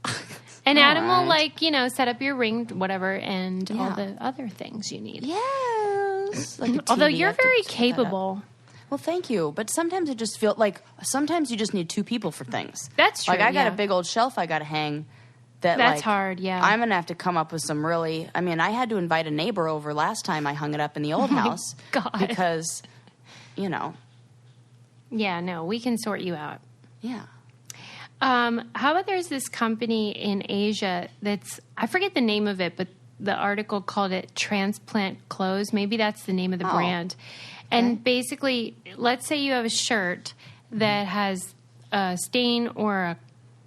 And Adam will, like, set up your Ring, whatever, and all the other things you need. Yes. Like although you're very capable. Well, thank you. But sometimes it just feels like sometimes you just need two people for things. That's true. Like, I got a big old shelf I got to hang. That's hard, yeah. I'm going to have to come up with some really... I mean, I had to invite a neighbor over last time I hung it up in the old house. God. Because, Yeah, no, we can sort you out. Yeah. How about there's this company in Asia that's, I forget the name of it, but the article called it Transplant Clothes. Maybe that's the name of the brand. And basically, let's say you have a shirt that has a stain or a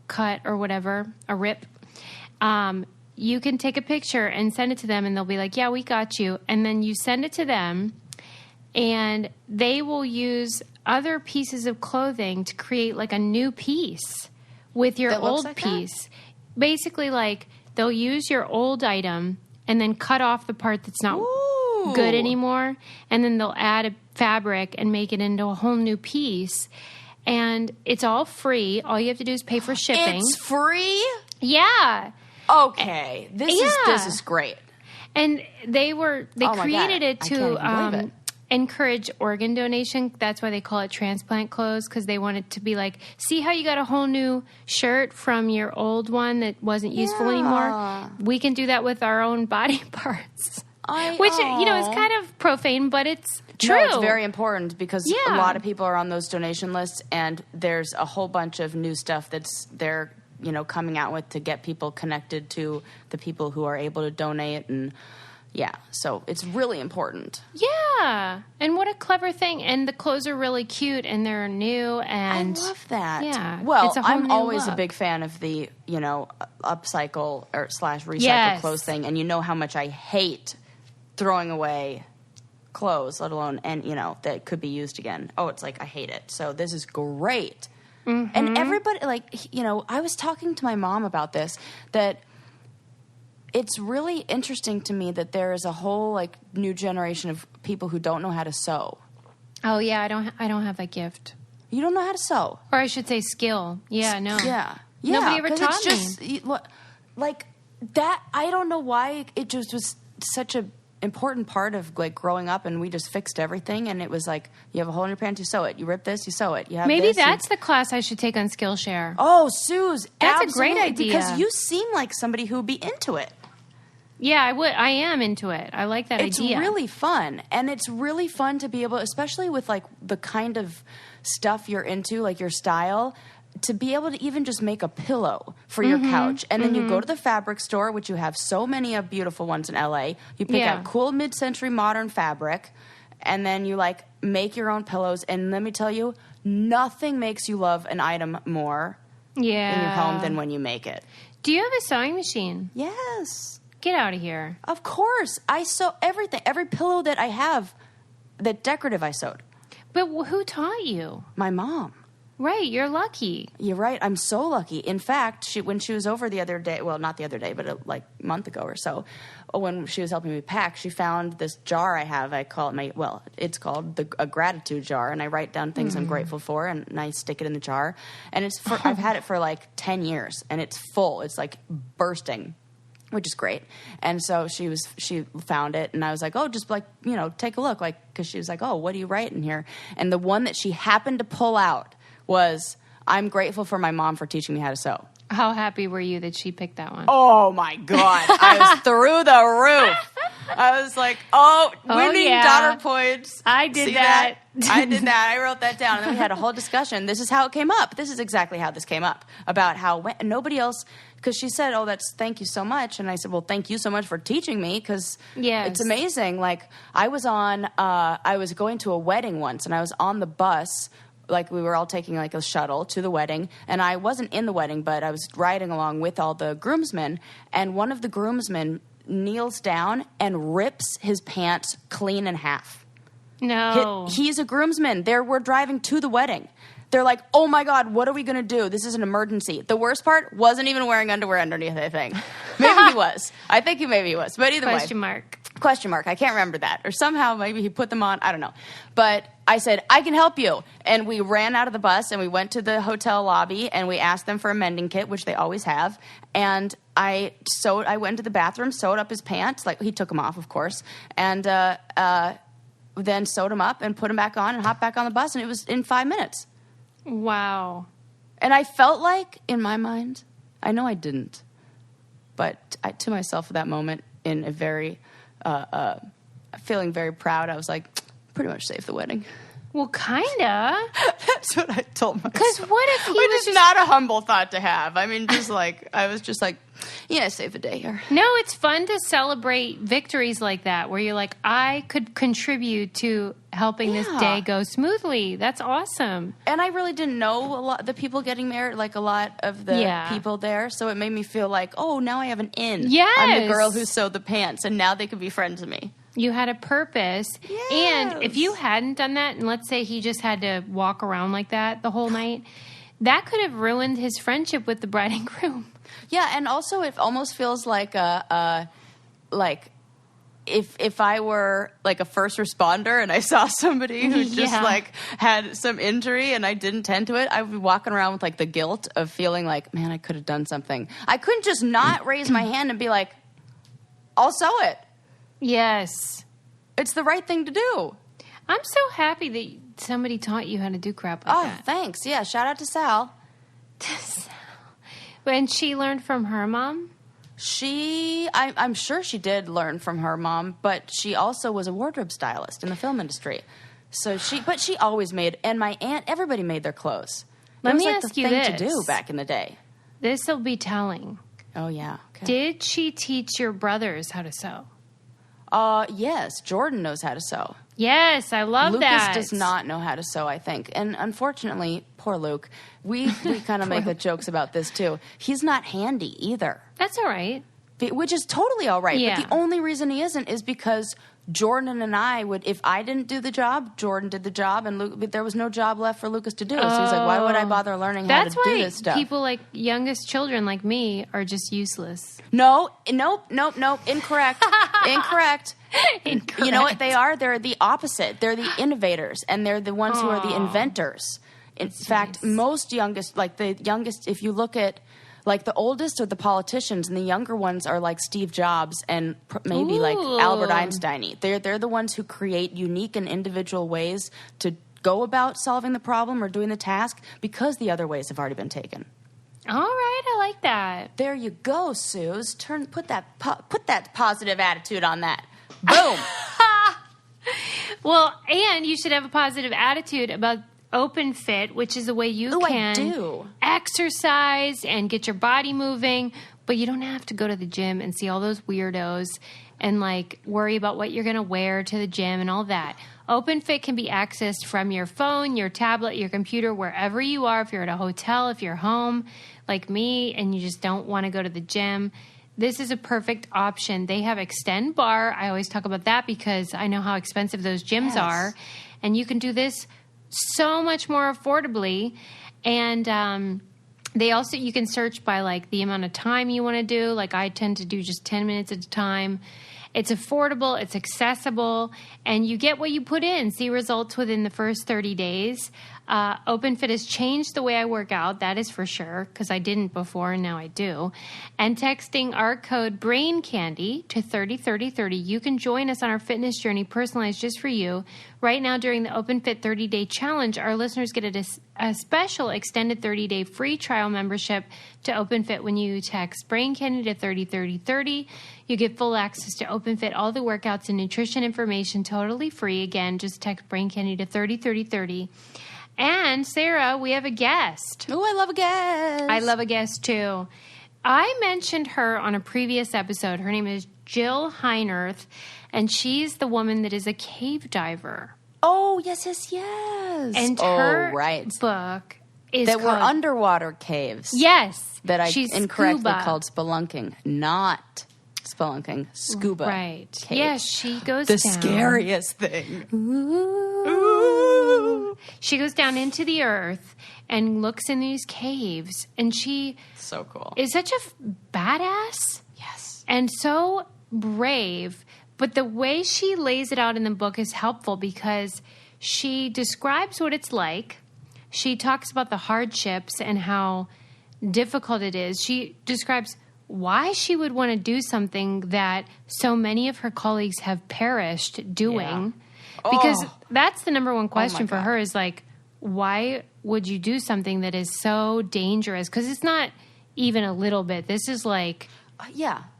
cut or whatever, a rip. You can take a picture and send it to them, and they'll be like, yeah, we got you. And then you send it to them, and they will use other pieces of clothing to create like a new piece with your old piece. Basically, like, they'll use your old item and then cut off the part that's not good anymore, and then they'll add a fabric and make it into a whole new piece. And it's all free. All you have to do is pay for shipping. It's free? Yeah. Okay. This is great. And they created it I can't even believe it. Encourage organ donation. That's why they call it transplant clothes, because they want it to be like, see how you got a whole new shirt from your old one that wasn't useful anymore? We can do that with our own body parts. Which, is kind of profane, but it's true. No, it's very important because a lot of people are on those donation lists, and there's a whole bunch of new stuff they're coming out with to get people connected to the people who are able to donate. And yeah, so it's really important. Yeah. And what a clever thing. And the clothes are really cute, and they're new. And I love that. Yeah. Well, I'm always a big fan of the, upcycle or / recycle clothes thing. And you know how much I hate throwing away clothes, let alone, and, that could be used again. Oh, it's like, I hate it. So this is great. Mm-hmm. And everybody, I was talking to my mom about this, that it's really interesting to me that there is a whole new generation of people who don't know how to sew. Oh yeah, I don't have that gift. You don't know how to sew, or I should say skill. Yeah, no. Yeah. Nobody ever taught me. Like that. I don't know why it just was such a important part of growing up, and we just fixed everything. And it was like, you have a hole in your pants, you sew it. You rip this, you sew it. You have maybe that's the class I should take on Skillshare. Oh, Suze, that's a great idea, because you seem like somebody who would be into it. Yeah, I would. I am into it. I like that idea. It's really fun. And it's really fun to be able, especially with the kind of stuff you're into, like your style, to be able to even just make a pillow for your couch. And then you go to the fabric store, which you have so many of beautiful ones in LA. You pick out cool mid-century modern fabric, and then you like make your own pillows. And let me tell you, nothing makes you love an item more in your home than when you make it. Do you have a sewing machine? Yes. Get out of here. Of course. I sew everything. Every pillow that I have, that decorative, I sewed. But who taught you? My mom. Right, you're lucky. You're right. I'm so lucky. In fact, when she was over the other day, well, not the other day, but like a month ago or so, when she was helping me pack, she found this jar I have. I call it it's called a gratitude jar, and I write down things I'm grateful for, and I stick it in the jar. And I've had it for like 10 years, and it's full. It's like bursting, which is great. And so she found it, and I was like, oh, just like, take a look, like, because she was like, oh, what do you write in here? And the one that she happened to pull out was, I'm grateful for my mom for teaching me how to sew. How happy were you that she picked that one? Oh, my God. I was through the roof. I was like, winning daughter points. I did that. I did that. I wrote that down. And then we had a whole discussion. This is how it came up. This is exactly how this came up, about how nobody else, because she said, thank you so much. And I said, well, thank you so much for teaching me, because it's amazing. Like, I was going to a wedding once, and I was on the bus. Like, we were all taking like a shuttle to the wedding, and I wasn't in the wedding, but I was riding along with all the groomsmen, and one of the groomsmen kneels down and rips his pants clean in half. No. He's a groomsman. We're driving to the wedding. They're like, oh my God, what are we going to do? This is an emergency. The worst part, wasn't even wearing underwear underneath, I think. Maybe he was. I think maybe he was. But either way. Question mark. I can't remember that. Or somehow maybe he put them on. I don't know. But I said, I can help you. And we ran out of the bus, and we went to the hotel lobby, and we asked them for a mending kit, which they always have. And I went to the bathroom, sewed up his pants. Like, he took them off, of course. And then sewed them up and put them back on and hopped back on the bus. And it was in 5 minutes. Wow. And I felt like, in my mind, I know I didn't, but to myself at that moment, in a very, feeling very proud, I was like, pretty much saved the wedding. Well, kinda. That's what I told myself. Because what if he Which was is not a humble thought to have. I mean, I was just like, yeah, save the day here. No, it's fun to celebrate victories like that, where you're like, I could contribute to helping this day go smoothly. That's awesome. And I really didn't know a lot the people getting married, like a lot of the people there. So it made me feel like, oh, now I have an in. Yes. I'm the girl who sewed the pants, and now they could be friends with me. You had a purpose. Yes. And if you hadn't done that, and let's say he just had to walk around like that the whole night, that could have ruined his friendship with the bride and groom. Yeah, and also it almost feels like if I were like a first responder and I saw somebody who just like had some injury and I didn't tend to it, I would be walking around with like the guilt of feeling like, man, I could have done something. I couldn't just not raise my hand and be like, I'll sew it. Yes. It's the right thing to do. I'm so happy that somebody taught you how to do crap like that. Oh, thanks. Yeah, shout out to Sal. And she learned from her mom? I'm sure she did learn from her mom, but she also was a wardrobe stylist in the film industry. But she always made, and my aunt, everybody made their clothes. Let me ask you this. It was like the thing to do back in the day. This will be telling. Oh, yeah. Okay. Did she teach your brothers how to sew? Yes, Jordan knows how to sew. Yes, I love that. Lucas does not know how to sew, I think. And unfortunately, poor Luke, we kind of make the jokes about this too. He's not handy either. That's all right. Which is totally all right. Yeah. But the only reason he isn't is because Jordan and I would, if I didn't do the job, Jordan did the job, and there was no job left for Lucas to do. So he's like, why would I bother learning how to do this stuff? That's why people like youngest children like me are just useless. Nope. Incorrect. Incorrect. You know what they are? They're the opposite. They're the innovators, and they're the ones who are the inventors. In fact, most youngest, like the youngest, if you look at, like the oldest are the politicians, and the younger ones are like Steve Jobs and maybe like Albert Einstein. They're the ones who create unique and individual ways to go about solving the problem or doing the task, because the other ways have already been taken. All right, I like that. There you go, Suze. Put that positive attitude on that. Boom. Well, and you should have a positive attitude about open fit, which is a way you can exercise and get your body moving, but you don't have to go to the gym and see all those weirdos and like worry about what you're going to wear to the gym and all that. OpenFit can be accessed from your phone, your tablet, your computer, wherever you are. If you're at a hotel, if you're home like me and you just don't want to go to the gym, this is a perfect option. They have Extend Bar. I always talk about that because I know how expensive those gyms are. And you can do this so much more affordably. And they also, you can search by like the amount of time you want to do. Like I tend to do just 10 minutes at a time. It's affordable, it's accessible, and you get what you put in. See results within the first 30 days. OpenFit has changed the way I work out, that is for sure, because I didn't before and now I do. And texting our code BRAINCANDY to 303030, you can join us on our fitness journey personalized just for you. Right now during the OpenFit 30-day challenge, our listeners get a special extended 30-day free trial membership to OpenFit when you text BRAINCANDY to 303030. You get full access to OpenFit, all the workouts and nutrition information totally free. Again, just text BRAINCANDY to 303030. And Sarah, we have a guest. Oh, I love a guest. I love a guest too. I mentioned her on a previous episode. Her name is Jill Heinerth, and she's the woman that is a cave diver. Oh, yes. And her book is that were underwater caves. Yes. That I she's incorrectly scuba. called spelunking, not spelunking, scuba. Right. Caves. Yes, she goes the down. scariest thing. Ooh. She goes down into the earth and looks in these caves, and she So cool. is such a badass. Yes. And so brave, but the way she lays it out in the book is helpful because she describes what it's like. She talks about the hardships and how difficult it is. She describes why she would want to do something that so many of her colleagues have perished doing. Yeah. Because that's the number one question for God. her is like, why would you do something that is so dangerous? Because it's not even a little bit. This is like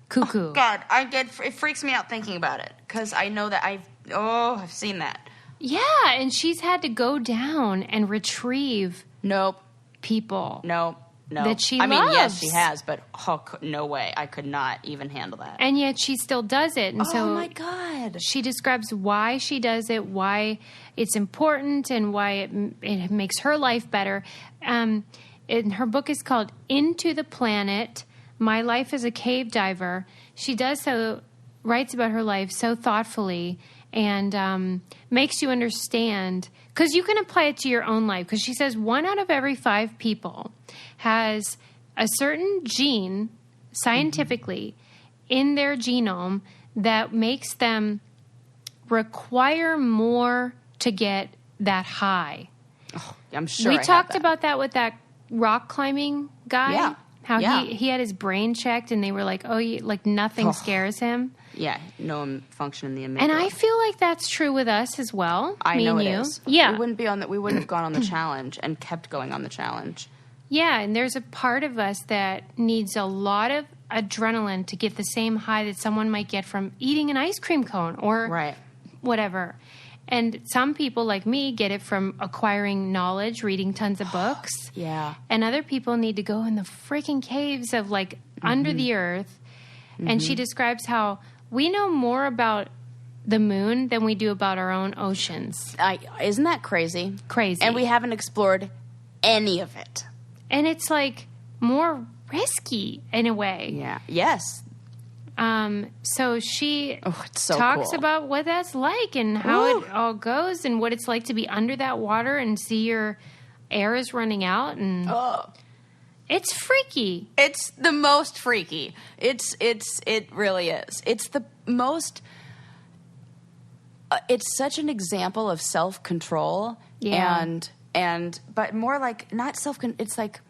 cuckoo. Oh, God, it freaks me out thinking about it because I know that I've seen that. Yeah, and she's had to go down and retrieve people. No. That she I mean, loves. yes, she has, but no way. I could not even handle that. And yet she still does it. And so my God. she describes why she does it, why it's important, and why it makes her life better. And her book is called Into the Planet, My Life as a Cave Diver. She writes about her life so thoughtfully and makes you understand, because you can apply it to your own life. Because she says 1 out of every 5 people has a certain gene, scientifically, in their genome that makes them require more to get that high. Oh, I'm sure we I talked have that. about that with that rock climbing guy. Yeah. How Yeah. he had his brain checked and they were like, like nothing scares him. Yeah, no function in the amygdala. And I feel like that's true with us as well. I me know and it you. is. Yeah. We wouldn't have gone on the challenge and kept going on the challenge. Yeah, and there's a part of us that needs a lot of adrenaline to get the same high that someone might get from eating an ice cream cone or whatever. And some people like me get it from acquiring knowledge, reading tons of books. Yeah. And other people need to go in the freaking caves of like under the earth. And she describes how we know more about the moon than we do about our own oceans. Isn't that crazy? Crazy. And we haven't explored any of it. And it's like more risky in a way. Yeah. Yes. So she it's so talks cool. about what that's like and how it all goes and what it's like to be under that water and see your air is running out and it's freaky. It's the most freaky. It really is. It's the most. It's such an example of self-control but more like not it's like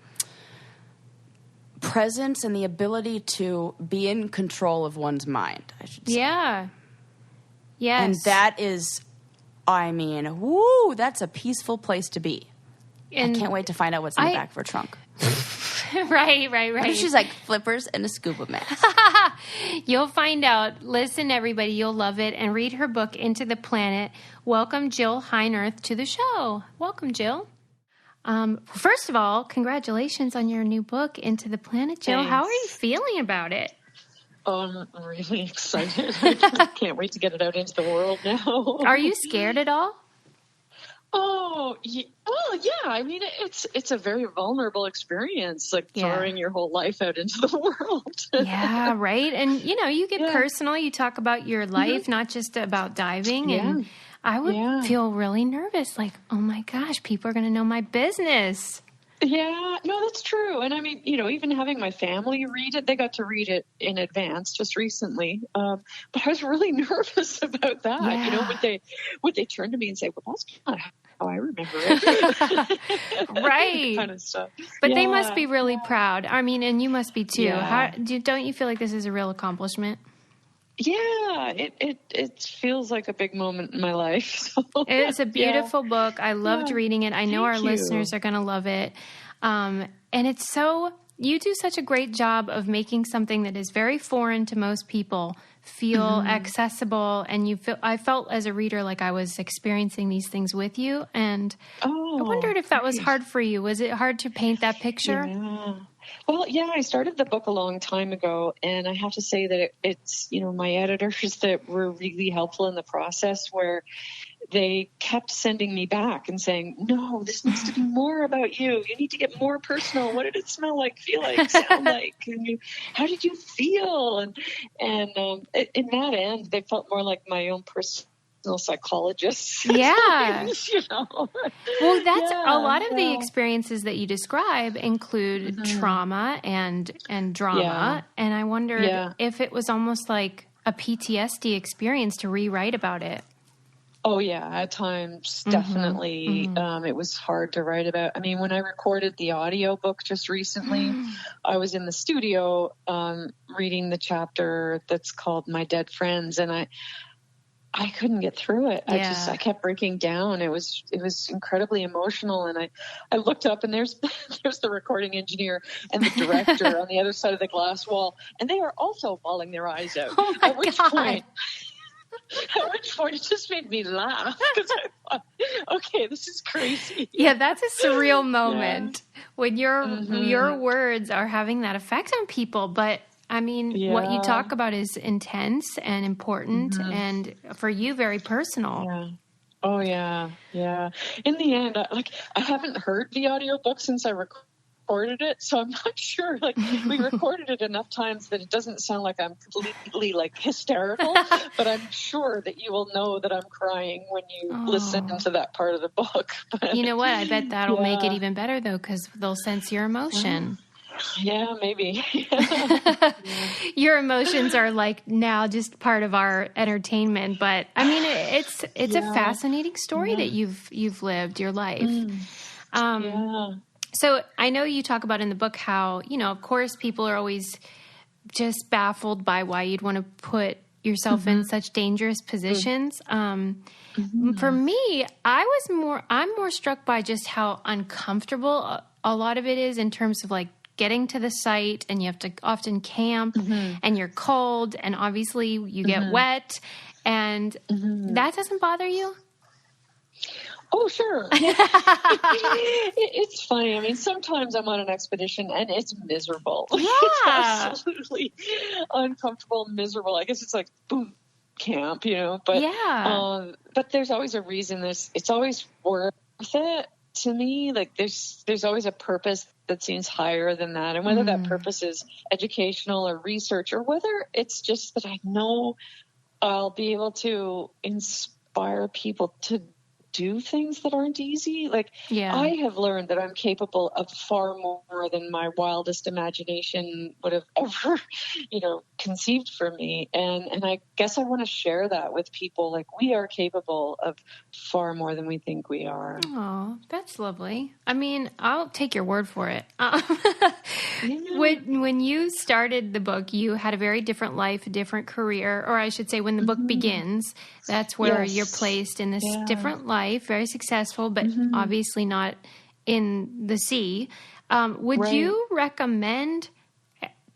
presence and the ability to be in control of one's mind, I should say. Yeah. Yes. And that is, that's a peaceful place to be. And I can't wait to find out what's in the back of her trunk. Right. She's like flippers and a scuba mask. You'll find out. Listen, everybody, you'll love it. And read her book, Into the Planet. Welcome Jill Heinerth to the show. Welcome, Jill. First of all, congratulations on your new book, Into the Planet, Jill. Thanks. How are you feeling about it? Oh, I'm really excited. I can't wait to get it out into the world now. Are you scared at all? Oh, yeah. I mean, it's a very vulnerable experience, like throwing your whole life out into the world. Yeah, right. And, you get personal. You talk about your life, not just about diving. And I would feel really nervous, like, oh my gosh, people are going to know my business. Yeah, no, that's true. And I mean, even having my family read it, they got to read it in advance just recently. But I was really nervous about that. Yeah. Would they turn to me and say, well, that's not how I remember it. Right. Kind of stuff. But they must be really proud. I mean, and you must be too. Yeah. Don't you feel like this is a real accomplishment? Yeah, it feels like a big moment in my life. So, it's a beautiful book. I loved reading it. I know our listeners are going to love it. And it's you do such a great job of making something that is very foreign to most people feel accessible. And I felt as a reader like I was experiencing these things with you. And I wondered if that was hard for you. Was it hard to paint that picture? Yeah. Well, I started the book a long time ago, and I have to say that it's, my editors that were really helpful in the process, where they kept sending me back and saying, no, this needs to be more about you. You need to get more personal. What did it smell like, feel like, sound like? And how did you feel? And in that end, they felt more like my own personal psychologists. Yeah. Well, that's a lot of the experiences that you describe include trauma and drama. Yeah. And I wondered if it was almost like a PTSD experience to rewrite about it. Oh, yeah. At times, definitely. It was hard to write about. I mean, when I recorded the audio book just recently, I was in the studio reading the chapter that's called My Dead Friends, and I couldn't get through it. I kept breaking down. It was incredibly emotional. And I looked up, and there's the recording engineer and the director on the other side of the glass wall. And they are also bawling their eyes out. Oh my God. At which point it just made me laugh, because I thought, okay, this is crazy. Yeah, that's a surreal moment when your words are having that effect on people. But I mean, what you talk about is intense and important, and for you, very personal. Yeah. Oh, yeah. Yeah. In the end, I haven't heard the audiobook since I recorded it, so I'm not sure. We recorded it enough times that it doesn't sound like I'm completely hysterical, but I'm sure that you will know that I'm crying when you listen to that part of the book. But, you know what? I bet that'll make it even better, though, because they'll sense your emotion. Yeah, maybe. Your emotions are now just part of our entertainment, but I mean, it's a fascinating story that you've lived your life. So I know you talk about in the book how, of course, people are always just baffled by why you'd want to put yourself in such dangerous positions. For me, I'm more struck by just how uncomfortable a lot of it is in terms of getting to the site, and you have to often camp and you're cold, and obviously you get wet, and that doesn't bother you? Oh, sure. It's funny. I mean, sometimes I'm on an expedition and it's miserable. Yeah. It's absolutely uncomfortable, miserable. I guess it's like boot camp, but but there's always a reason. It's always worth it to me. There's always a purpose that seems higher than that. And whether that purpose is educational or research, or whether it's just that I know I'll be able to inspire people to do things that aren't easy. I have learned that I'm capable of far more than my wildest imagination would have ever, conceived for me. And I guess I want to share that with people. We are capable of far more than we think we are. Oh, that's lovely. I mean, I'll take your word for it. When you started the book, you had a very different life, a different career, or I should say when the book begins, that's where you're placed in this different life, very successful, but obviously not in the sea. Would you recommend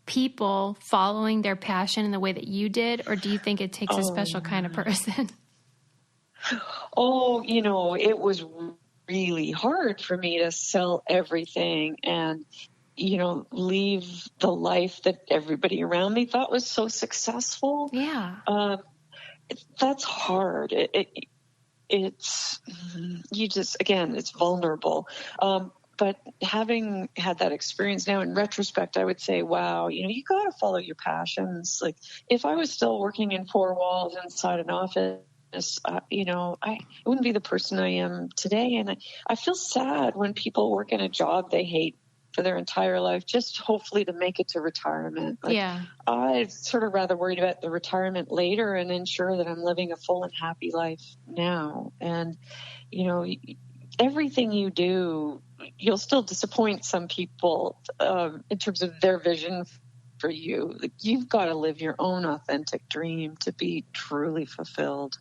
people following their passion in the way that you did, or do you think it takes a special kind of person? Oh, it was really hard for me to sell everything and leave the life that everybody around me thought was so successful. Yeah. That's hard. It's it's vulnerable. But having had that experience now in retrospect, I would say, wow, you got to follow your passions. Like if I was still working in four walls inside an office, I wouldn't be the person I am today. And I feel sad when people work in a job they hate for their entire life, just hopefully to make it to retirement. I'd sort of rather worried about the retirement later and ensure that I'm living a full and happy life now. And, everything you do, you'll still disappoint some people in terms of their vision for you. Like, you've got to live your own authentic dream to be truly fulfilled.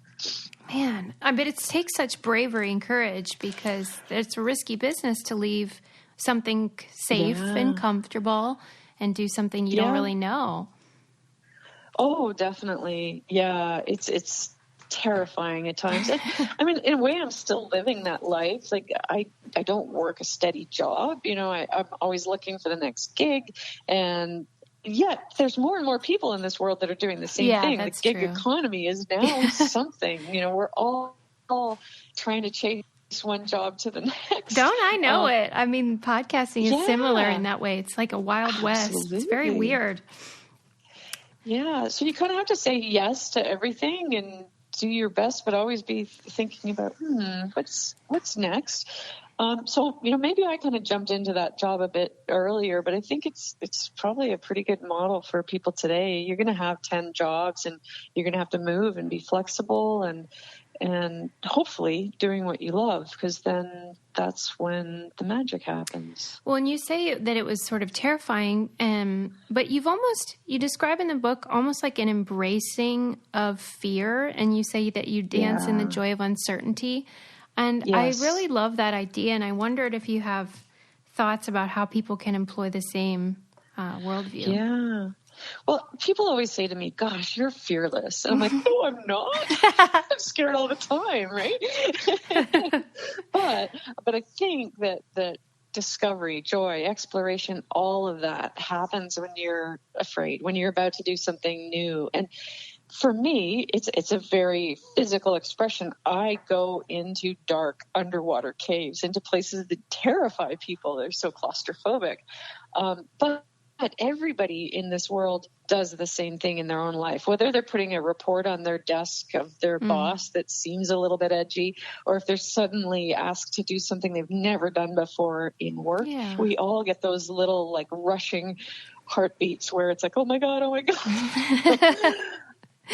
Man, I bet it takes such bravery and courage, because it's a risky business to leave something safe and comfortable and do something you don't really know. Oh, definitely. Yeah, it's terrifying at times. I mean, in a way, I'm still living that life. Like, I don't work a steady job. I'm always looking for the next gig. And yet there's more and more people in this world that are doing the same thing. The gig economy is now something. We're all trying to chase one job to the next. Don't I know it? I mean, podcasting is similar in that way. It's like a wild west. It's very weird. Yeah. So you kind of have to say yes to everything and do your best, but always be thinking about, what's next? So, maybe I kind of jumped into that job a bit earlier, but I think it's probably a pretty good model for people today. You're going to have 10 jobs and you're going to have to move and be flexible and hopefully doing what you love, because then that's when the magic happens. Well, and you say that it was sort of terrifying, but you describe in the book almost like an embracing of fear, and you say that you dance in the joy of uncertainty. And I really love that idea, and I wondered if you have thoughts about how people can employ the same worldview. Yeah. Well, people always say to me, gosh, you're fearless. And I'm like, no, I'm not. I'm scared all the time, right? But I think that discovery, joy, exploration, all of that happens when you're afraid, when you're about to do something new. And for me, it's a very physical expression. I go into dark underwater caves, into places that terrify people. They're so claustrophobic. But everybody in this world does the same thing in their own life, whether they're putting a report on their desk of their boss that seems a little bit edgy, or if they're suddenly asked to do something they've never done before in work. Yeah. We all get those little rushing heartbeats where it's like, oh my God.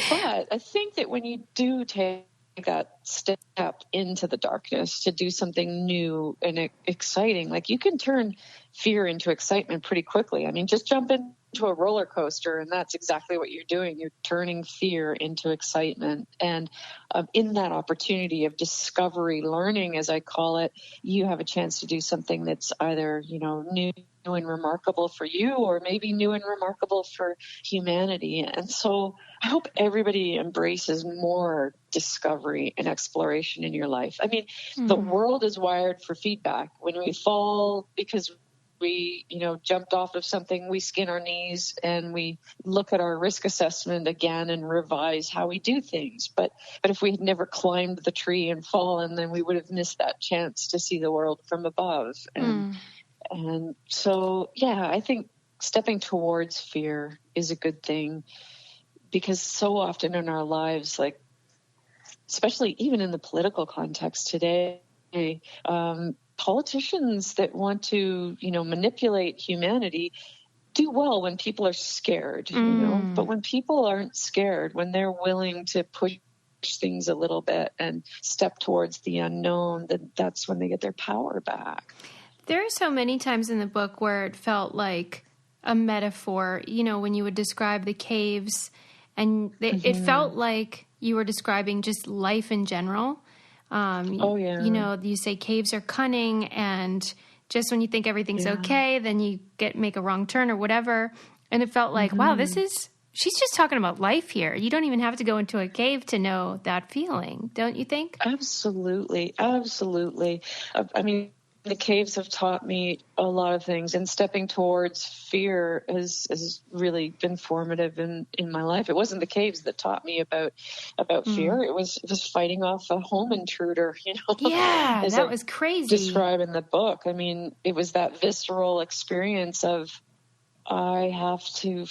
But I think that when you do take that step into the darkness to do something new and exciting, you can turn fear into excitement pretty quickly. I mean, just jump into a roller coaster and that's exactly what you're doing. You're turning fear into excitement. And in that opportunity of discovery, learning, as I call it, you have a chance to do something that's either, new and remarkable for you, or maybe new and remarkable for humanity. And so I hope everybody embraces more discovery and exploration in your life. I mean, the world is wired for feedback. When we fall because we, jumped off of something, we skin our knees and we look at our risk assessment again and revise how we do things. But if we had never climbed the tree and fallen, then we would have missed that chance to see the world from above. And so, I think stepping towards fear is a good thing, because so often in our lives, especially even in the political context today, politicians that want to, manipulate humanity do well when people are scared, but when people aren't scared, when they're willing to push things a little bit and step towards the unknown, then that's when they get their power back. There are so many times in the book where it felt like a metaphor, when you would describe the caves, and it felt like you were describing just life in general. You say caves are cunning, and just when you think everything's okay, then you make a wrong turn or whatever. And it felt like, wow, she's just talking about life here. You don't even have to go into a cave to know that feeling, don't you think? Absolutely. I mean, the caves have taught me a lot of things, and stepping towards fear has really been formative in my life. It wasn't the caves that taught me about fear. It was fighting off a home intruder, Yeah, that was crazy. Describe in the book. I mean, it was that visceral experience of, I have to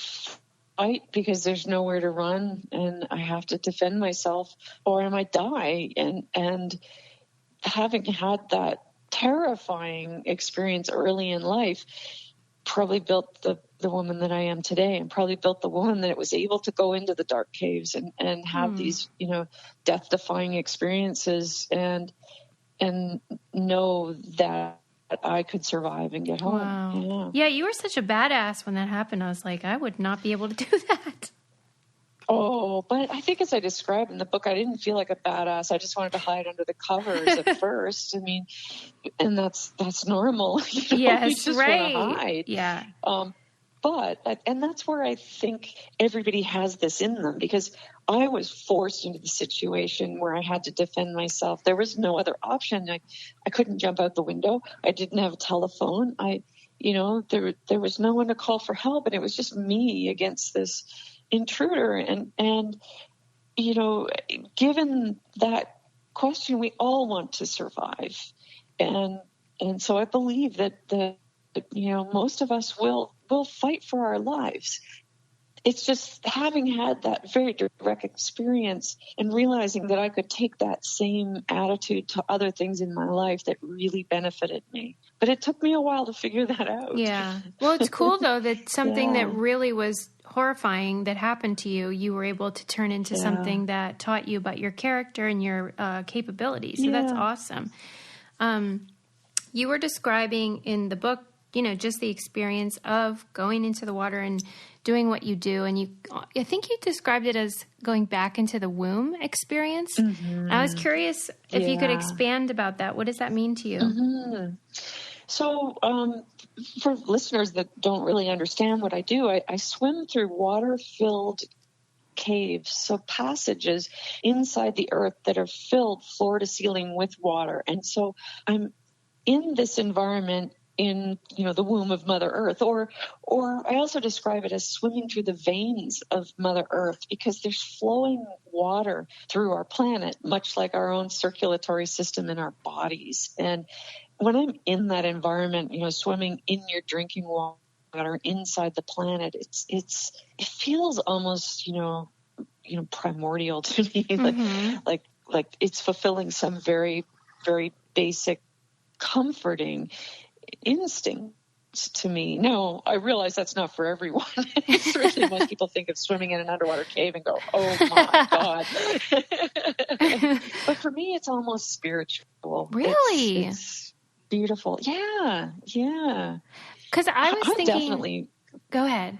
fight because there's nowhere to run, and I have to defend myself or I might die. And having had that terrifying experience early in life probably built the woman that I am today, and probably built the woman that was able to go into the dark caves and have these, death-defying experiences and know that I could survive and get home. Wow. Yeah, you were such a badass when that happened. I was like, I would not be able to do that. Oh, but I think as I described in the book, I didn't feel like a badass. I just wanted to hide under the covers at first. I mean, and that's normal. Yes, you just right. want to hide. Yeah. And that's where I think everybody has this in them, because I was forced into the situation where I had to defend myself. There was no other option. I couldn't jump out the window. I didn't have a telephone. There was no one to call for help, and it was just me against this intruder. And given that question, we all want to survive. And so I believe that most of us will fight for our lives. It's just having had that very direct experience and realizing that I could take that same attitude to other things in my life that really benefited me. But it took me a while to figure that out. Yeah. Well, it's cool, though, that something that really was horrifying that happened to you, you were able to turn into something that taught you about your character and your capabilities. So that's awesome. You were describing in the book, just the experience of going into the water and doing what you do. And I think you described it as going back into the womb experience. Mm-hmm. I was curious if you could expand about that. What does that mean to you? Mm-hmm. So for listeners that don't really understand what I do, I swim through water-filled caves, so passages inside the earth that are filled floor to ceiling with water. And so I'm in this environment in the womb of Mother Earth, or I also describe it as swimming through the veins of Mother Earth, because there's flowing water through our planet, much like our own circulatory system in our bodies. And when I'm in that environment, swimming in your drinking water inside the planet, it feels almost primordial to me, like it's fulfilling some very, very basic comforting instincts to me. No, I realize that's not for everyone. Certainly most people think of swimming in an underwater cave and go, oh my God. But for me, it's almost spiritual. Really? It's beautiful. Yeah. Because I was thinking... Definitely... Go ahead.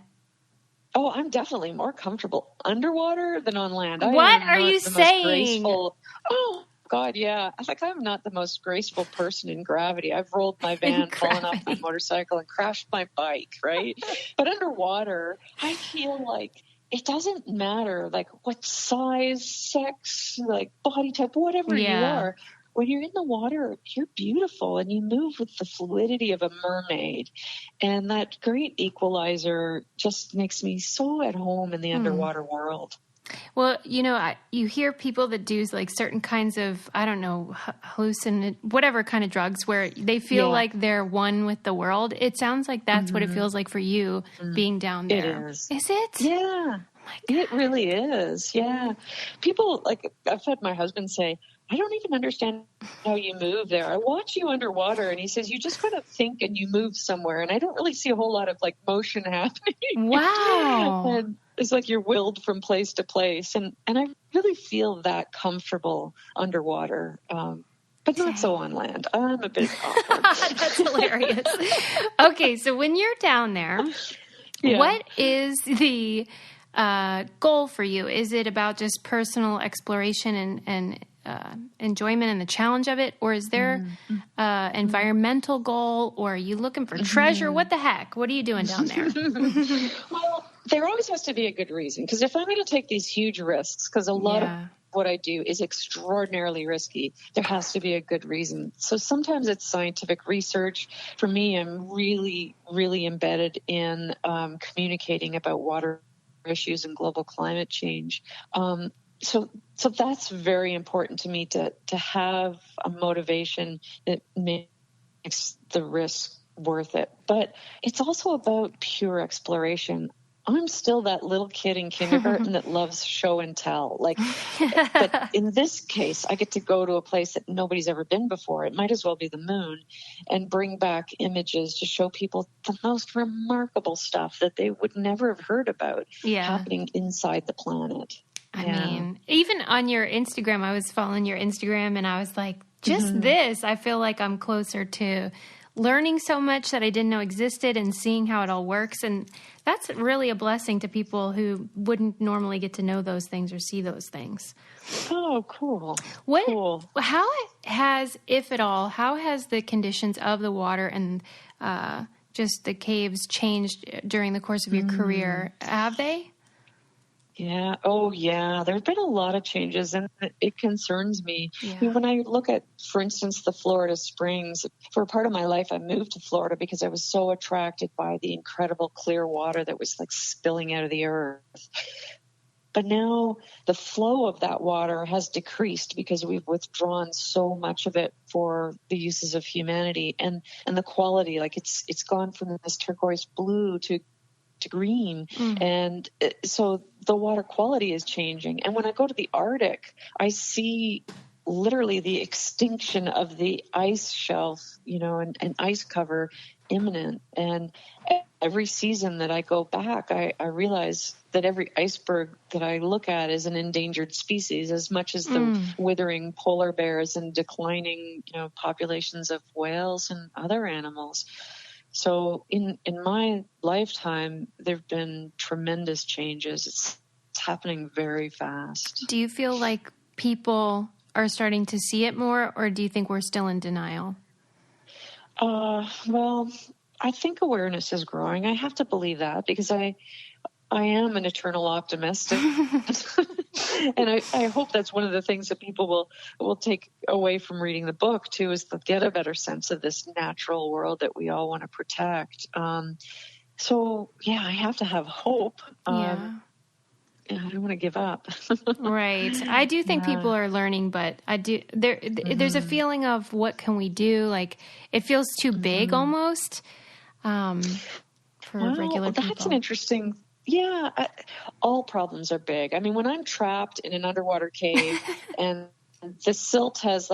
Oh, I'm definitely more comfortable underwater than on land. What are you saying? Oh, God, yeah. I'm not the most graceful person in gravity. I've rolled my van, fallen off my motorcycle, and crashed my bike, right? But underwater, I feel like it doesn't matter, like, what size, sex, like, body type, whatever you are. When you're in the water, you're beautiful, and you move with the fluidity of a mermaid. And that great equalizer just makes me so at home in the underwater world. Well, you hear people that do like certain kinds of, I don't know, whatever kind of drugs where they feel like they're one with the world. It sounds like that's what it feels like for you being down there. It is. Is it? Yeah. It really is. Yeah. People, like, I've had my husband say, I don't even understand how you move there. I watch you underwater, and he says, you just kind of think and you move somewhere. And I don't really see a whole lot of like motion happening. Wow. And it's like you're willed from place to place. And I really feel that comfortable underwater. But not so on land. I'm a bit awkward. That's hilarious. Okay. So when you're down there, what is the goal for you? Is it about just personal exploration and enjoyment and the challenge of it, or is there environmental goal, or are you looking for treasure? What the heck? What are you doing down there? Well, there always has to be a good reason. Because if I'm going to take these huge risks, because a lot of what I do is extraordinarily risky, there has to be a good reason. So sometimes it's scientific research. For me, I'm really, really embedded in communicating about water issues and global climate change. So that's very important to me, to have a motivation that makes the risk worth it. But it's also about pure exploration. I'm still that little kid in kindergarten that loves show and tell. But in this case, I get to go to a place that nobody's ever been before. It might as well be the moon, and bring back images to show people the most remarkable stuff that they would never have heard about happening inside the planet. I mean, even on your Instagram, I was following your Instagram and I was like, just this, I feel like I'm closer to learning so much that I didn't know existed and seeing how it all works. And that's really a blessing to people who wouldn't normally get to know those things or see those things. Oh, cool. How has, if at all, how has the conditions of the water and just the caves changed during the course of your career? Have they? Yeah. Oh, yeah. There's been a lot of changes, and it concerns me. Yeah. When I look at, for instance, the Florida Springs, for a part of my life, I moved to Florida because I was so attracted by the incredible clear water that was like spilling out of the earth. But now the flow of that water has decreased because we've withdrawn so much of it for the uses of humanity, and the quality, like it's gone from this turquoise blue to green. And so the water quality is changing. And when I go to the Arctic, I see literally the extinction of the ice shelf, and ice cover imminent. And every season that I go back, I realize that every iceberg that I look at is an endangered species, as much as the withering polar bears and declining, populations of whales and other animals. So in my lifetime, there have been tremendous changes. It's happening very fast. Do you feel like people are starting to see it more, or do you think we're still in denial? Well, I think awareness is growing. I have to believe that because I am an eternal optimist. And I hope that's one of the things that people will take away from reading the book too, is to get a better sense of this natural world that we all want to protect. So yeah, I have to have hope. I don't want to give up. Right. I do think people are learning, but there's a feeling of what can we do? Like it feels too big almost for regular people. That's an interesting. Yeah, all problems are big. I mean, when I'm trapped in an underwater cave and the silt has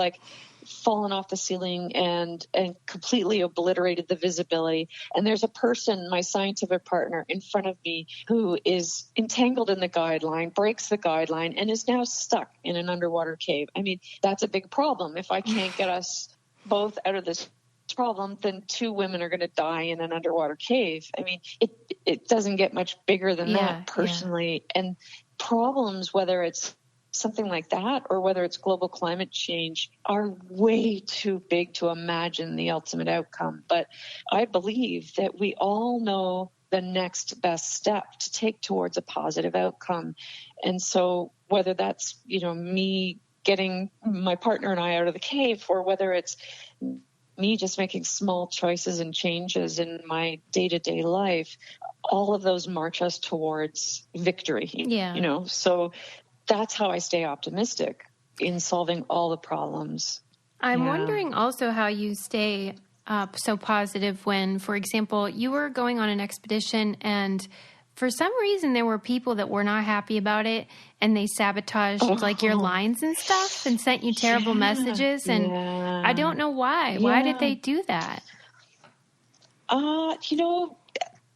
fallen off the ceiling and completely obliterated the visibility, and there's a person, my scientific partner, in front of me who is entangled in the guideline, breaks the guideline, and is now stuck in an underwater cave. I mean, that's a big problem. If I can't get us both out of this problem, then 2 women are going to die in an underwater cave. I mean, it doesn't get much bigger than that personally. And problems, whether it's something like that or whether it's global climate change, are way too big to imagine the ultimate outcome. But I believe that we all know the next best step to take towards a positive outcome. And so whether that's, me getting my partner and I out of the cave, or whether it's me just making small choices and changes in my day-to-day life, all of those march us towards victory. So that's how I stay optimistic in solving all the problems. I'm wondering also how you stay so positive when, for example, you were going on an expedition and for some reason there were people that were not happy about it and they sabotaged your lines and stuff and sent you terrible messages. And I don't know why. Yeah. Why did they do that?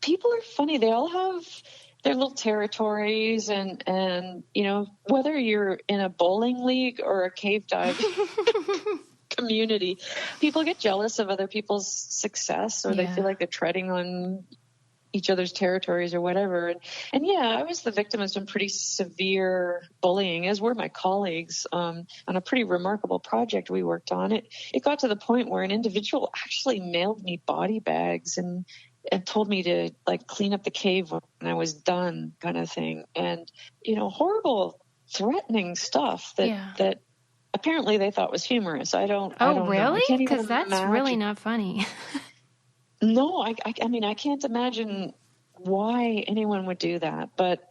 People are funny. They all have their little territories and whether you're in a bowling league or a cave dive community, people get jealous of other people's success, or they feel like they're treading on each other's territories or whatever. And I was the victim of some pretty severe bullying, as were my colleagues, on a pretty remarkable project we worked on. It got to the point where an individual actually mailed me body bags and and told me to like clean up the cave when I was done, kind of thing. And, horrible, threatening stuff that apparently they thought was humorous. I don't really? Because that's imagine. Really not funny. No, I mean, I can't imagine why anyone would do that. But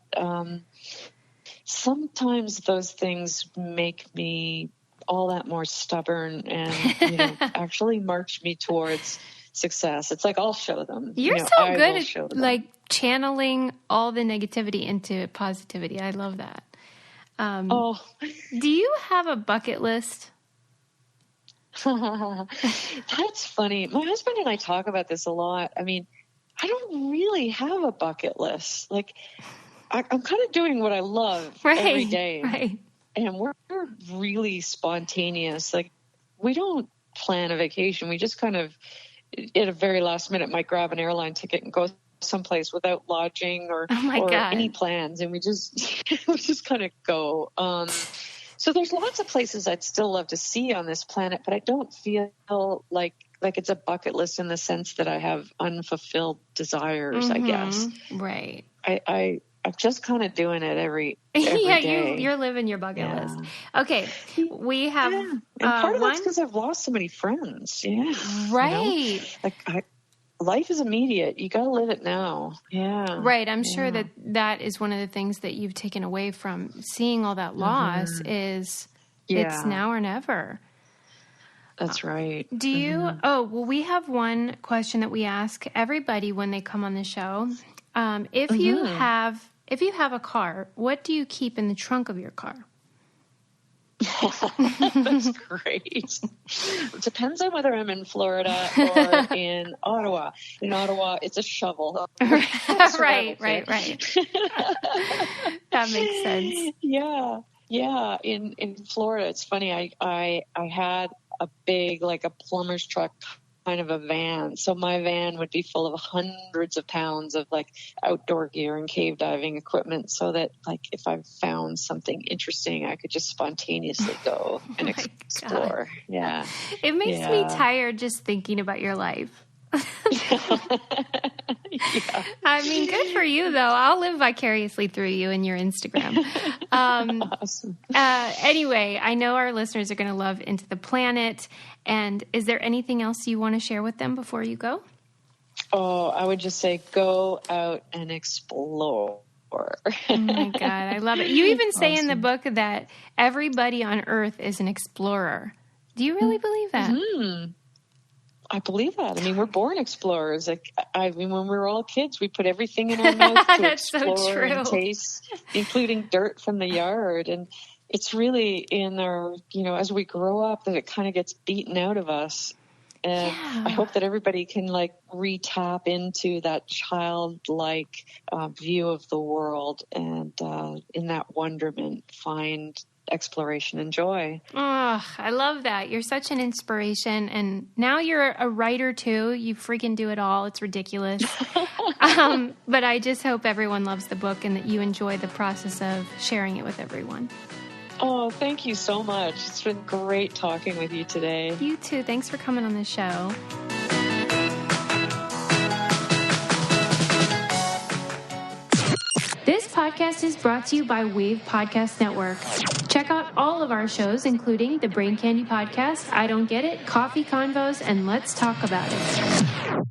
sometimes those things make me all that more stubborn and, actually march me towards success. It's like, I'll show them. You're so good at like channeling all the negativity into positivity. I love that. Do you have a bucket list? That's funny. My husband and I talk about this a lot. I mean, I don't really have a bucket list. Like, I'm kind of doing what I love every day. Right. And we're really spontaneous. Like, we don't plan a vacation. We just kind of, at a very last minute, might grab an airline ticket and go someplace without lodging or any plans. And we just kind of go. So there's lots of places I'd still love to see on this planet, but I don't feel like it's a bucket list in the sense that I have unfulfilled desires, I guess. Right. I'm just kind of doing it every day. You're living your bucket list. Okay, we have... and part of that's because I've lost so many friends. Yeah. Right. Life is immediate. You got to live it now. Yeah. Right. I'm sure that is one of the things that you've taken away from seeing all that loss is it's now or never. That's right. Do you... we have one question that we ask everybody when they come on the show. If you have a car, what do you keep in the trunk of your car? That's great. It depends on whether I'm in Florida or in Ottawa. In Ottawa, it's a shovel. Right. That makes sense. Yeah. In Florida, it's funny. I had a big, like a plumber's truck, kind of a van. So my van would be full of hundreds of pounds of like outdoor gear and cave diving equipment, so that like if I found something interesting, I could just spontaneously go and explore. God. Yeah. It makes me tired just thinking about your life. I mean, good for you, though. I'll live vicariously through you and your Instagram. Awesome. Anyway, I know our listeners are going to love Into the Planet. And is there anything else you want to share with them before you go? Oh, I would just say go out and explore. Oh, my God. I love it. You even say in the book that everybody on Earth is an explorer. Do you really believe that? Mm-hmm. I believe that. I mean, we're born explorers. Like, I mean, when we were all kids, we put everything in our mouth to explore and taste, including dirt from the yard. And it's really in our, as we grow up, that it kind of gets beaten out of us. And I hope that everybody can like re-tap into that childlike view of the world, and in that wonderment find exploration and joy. Oh, I love that. You're such an inspiration. And now you're a writer too. You freaking do it all. It's ridiculous. But I just hope everyone loves the book and that you enjoy the process of sharing it with everyone. Oh, thank you so much. It's been great talking with you today. You too. Thanks for coming on the show. This podcast is brought to you by Wave Podcast Network. Check out all of our shows, including the Brain Candy Podcast, I Don't Get It, Coffee Convos, and Let's Talk About It.